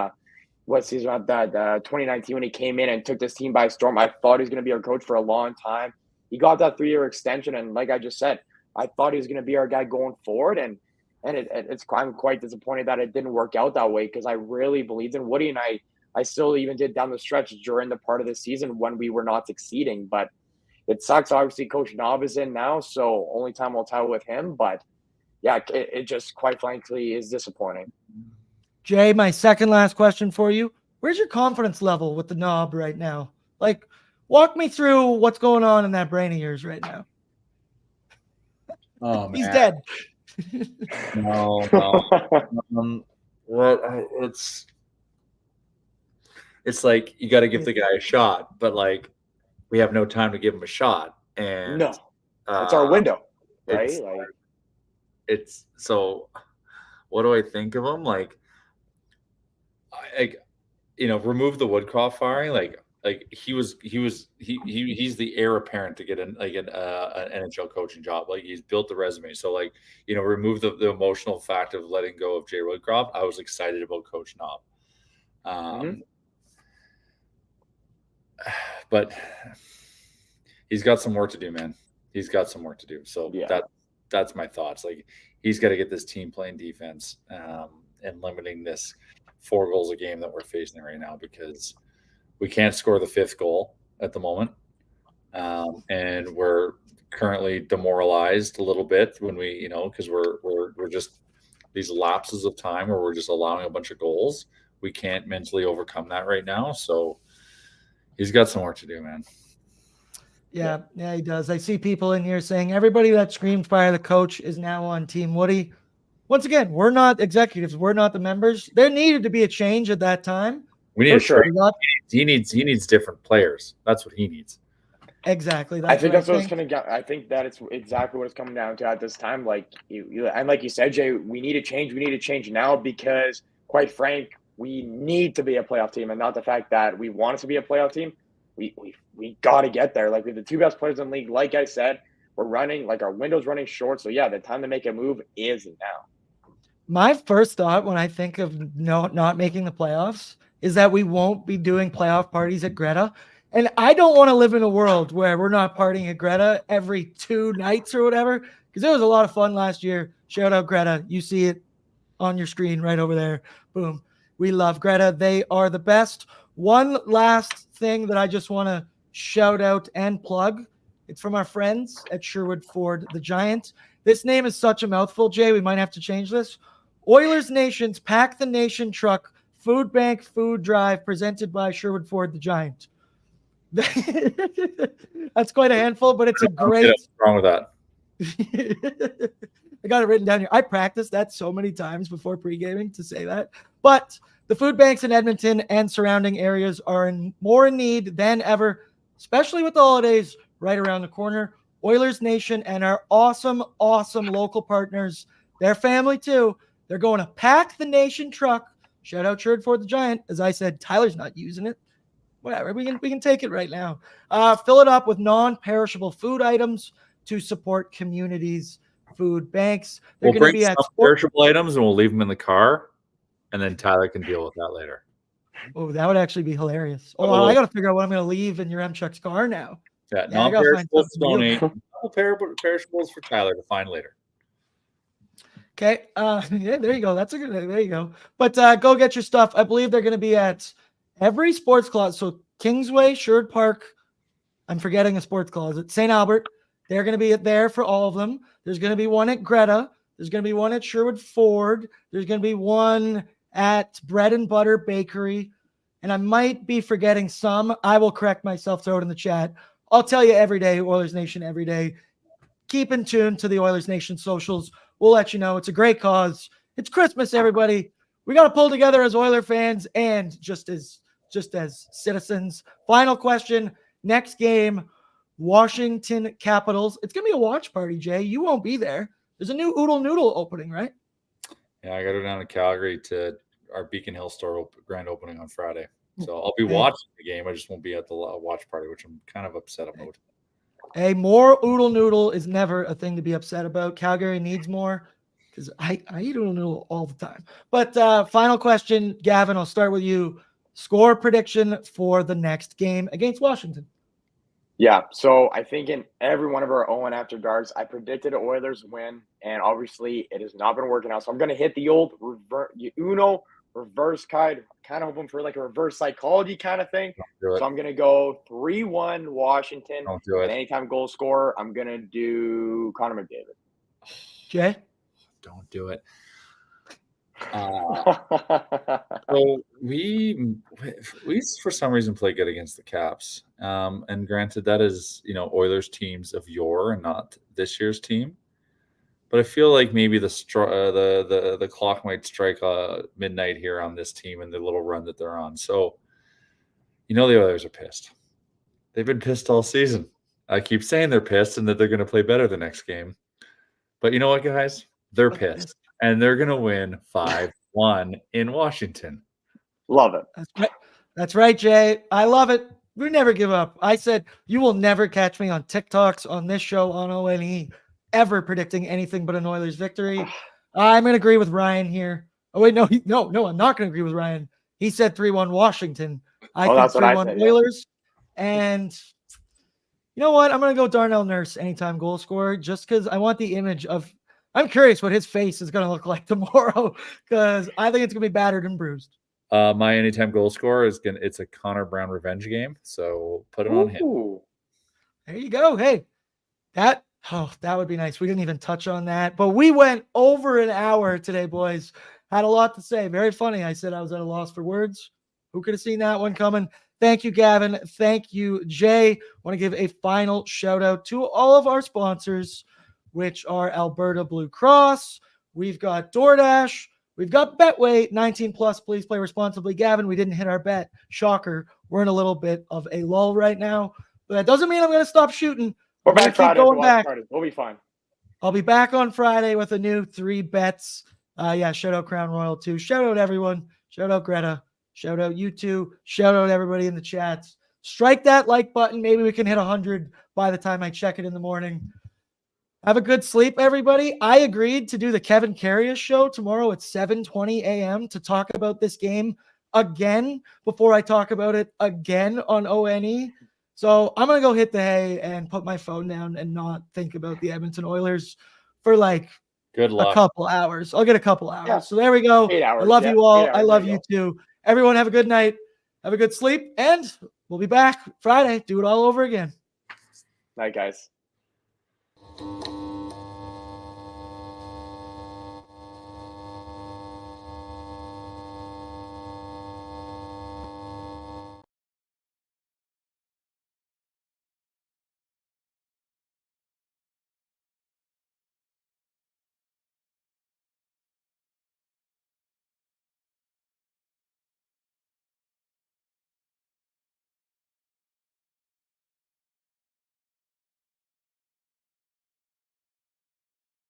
what season about that 2019 when he came in and took this team by storm. I thought he was going to be our coach for a long time. He got that 3-year extension. And like I just said, I thought he was going to be our guy going forward. And I'm quite disappointed that it didn't work out that way, because I really believed in Woody, and I still even did down the stretch during the part of the season when we were not succeeding. But it sucks. Obviously, Coach Knob is in now, so only time will tell with him. But yeah, it just quite frankly is disappointing. Jay, my second last question for you. Where's your confidence level with the Knob right now? Like, walk me through what's going on in that brain of yours right now. Oh, man. He's dead. No. It's like you got to give the guy a shot, but like we have no time to give him a shot, and no, it's our window, right? It's so. What do I think of him? Like, remove the Woodcroft firing. Like he's the heir apparent to get an NHL coaching job. Like he's built the resume. So like, remove the emotional fact of letting go of Jay Woodcroft. I was excited about Coach Knob. But he's got some work to do, man. He's got some work to do. So that's my thoughts. Like he's got to get this team playing defense and limiting this 4 goals a game that we're facing right now, because we can't score the 5th goal at the moment. And we're currently demoralized a little bit when we, because we're just these lapses of time where we're just allowing a bunch of goals. We can't mentally overcome that right now. So he's got some work to do, man. Yeah, he does. I see people in here saying everybody that screamed fire the coach is now on Team Woody. Once again, we're not executives. We're not the members. There needed to be a change at that time. We need He needs different players. That's what he needs. Exactly. I think that's what it's going to. I think that it's exactly what it's coming down to at this time. Like and like you said, Jay, we need a change. We need a change now, because, quite frank, we need to be a playoff team, and not the fact that we want to be a playoff team. We got to get there. Like, we have the 2 best players in the league. Like I said, we're running, like, our window's running short. So yeah, the time to make a move is now. My first thought when I think of not making the playoffs is that we won't be doing playoff parties at Greta. And I don't want to live in a world where we're not partying at Greta every 2 nights or whatever, because it was a lot of fun last year. Shout out Greta. You see it on your screen right over there. Boom. We love Greta. They are the best. One last thing that I just want to shout out and plug. It's from our friends at Sherwood Ford, the Giant. This name is such a mouthful, Jay. We might have to change this. Oilersnation's Pack the Nation truck Food Bank Food Drive presented by Sherwood Ford the Giant. That's quite a handful, but it's a great. What's wrong with that? I got it written down here. I practiced that so many times before pre-gaming to say that. But the food banks in Edmonton and surrounding areas are more in need than ever, especially with the holidays right around the corner. Oilersnation and our awesome local partners, their family too. They're going to pack the nation truck. Shout out Sherwood Ford the Giant. As I said, Tyler's not using it. Whatever, we can take it right now. Fill it up with non-perishable food items to support communities' food banks. We'll bring some perishable items and we'll leave them in the car, and then Tyler can deal with that later. Oh, that would actually be hilarious. Oh, I got to figure out what I'm going to leave in your M-Chuck's car now. Yeah, non-perishables to donate. Perishables for Tyler to find later. Okay. Yeah, there you go. That's a good. There you go. But go get your stuff. I believe they're going to be at every sports closet. So Kingsway, Sherwood Park. I'm forgetting a sports closet. St. Albert. They're going to be there for all of them. There's going to be one at Greta. There's going to be one at Sherwood Ford. There's going to be one at Bread and Butter Bakery. And I might be forgetting some. I will correct myself. Throw it in the chat. I'll tell you every day, Oilers Nation every day. Keep in tune to the Oilers Nation socials. We'll let you know. It's a great cause. It's Christmas, everybody. We got to pull together as Oiler fans and just as citizens. Final question. Next game, Washington Capitals. It's going to be a watch party, Jay. You won't be there. There's a new Oodle Noodle opening, right? Yeah, I got to go down to Calgary to our Beacon Hill store grand opening on Friday. So I'll be watching the game. I just won't be at the watch party, which I'm kind of upset about. Hey, more Oodle Noodle is never a thing to be upset about. Calgary needs more because I eat Oodle Noodle all the time. But final question, Gavin, I'll start with you. Score prediction for the next game against Washington. Yeah, so I think in every one of our 0 after darks, I predicted an Oilers win, and obviously it has not been working out. So I'm going to hit the old reverse kind of hoping for like a reverse psychology kind of thing. So I'm going to go 3-1 Washington. Don't do it. And anytime goal scorer, I'm going to do Connor McDavid. Jay? Don't do it. So we for some reason play good against the Caps. And granted, that is, Oilers teams of yore and not this year's team. But I feel like maybe the clock might strike midnight here on this team and the little run that they're on. So, the Oilers are pissed. They've been pissed all season. I keep saying they're pissed and that they're going to play better the next game. But you know what, guys? They're pissed. And they're going to win 5-1 in Washington. Love it. That's right, Jay. I love it. We never give up. I said, you will never catch me on TikToks, on this show, on ONE, ever predicting anything but an Oilers victory. I'm going to agree with Ryan here. Oh, wait, no, I'm not going to agree with Ryan. He said 3-1 Washington. I think 3-1 Oilers. Yeah. And you know what? I'm going to go Darnell Nurse anytime goal scorer just because I want the image of – I'm curious what his face is going to look like tomorrow because I think it's going to be battered and bruised. My anytime goal scorer it's a Connor Brown revenge game. So put it on him. There you go. Hey, that would be nice. We didn't even touch on that, but we went over an hour today, boys. Had a lot to say. Very funny. I said I was at a loss for words. Who could have seen that one coming? Thank you, Gavin. Thank you, Jay. Want to give a final shout out to all of our sponsors, which are Alberta Blue Cross. We've got DoorDash. We've got Betway, 19 plus. Please play responsibly. Gavin, we didn't hit our bet. Shocker. We're in a little bit of a lull right now, but that doesn't mean I'm going to stop shooting. We're back Friday. We'll be fine. I'll be back on Friday with a new 3 bets. Shout out Crown Royal too. Shout out everyone. Shout out Greta. Shout out you two. Shout out everybody in the chats. Strike that like button. Maybe we can hit 100 by the time I check it in the morning. Have a good sleep, everybody. I agreed to do the Kevin Karius show tomorrow at 7:20 a.m. to talk about this game again before I talk about it again on ONE. So I'm going to go hit the hay and put my phone down and not think about the Edmonton Oilers for good luck. A couple hours. I'll get a couple hours. Yeah. So there we go. 8 hours. I love you all. I love you too. Everyone have a good night. Have a good sleep. And we'll be back Friday. Do it all over again. Night, guys.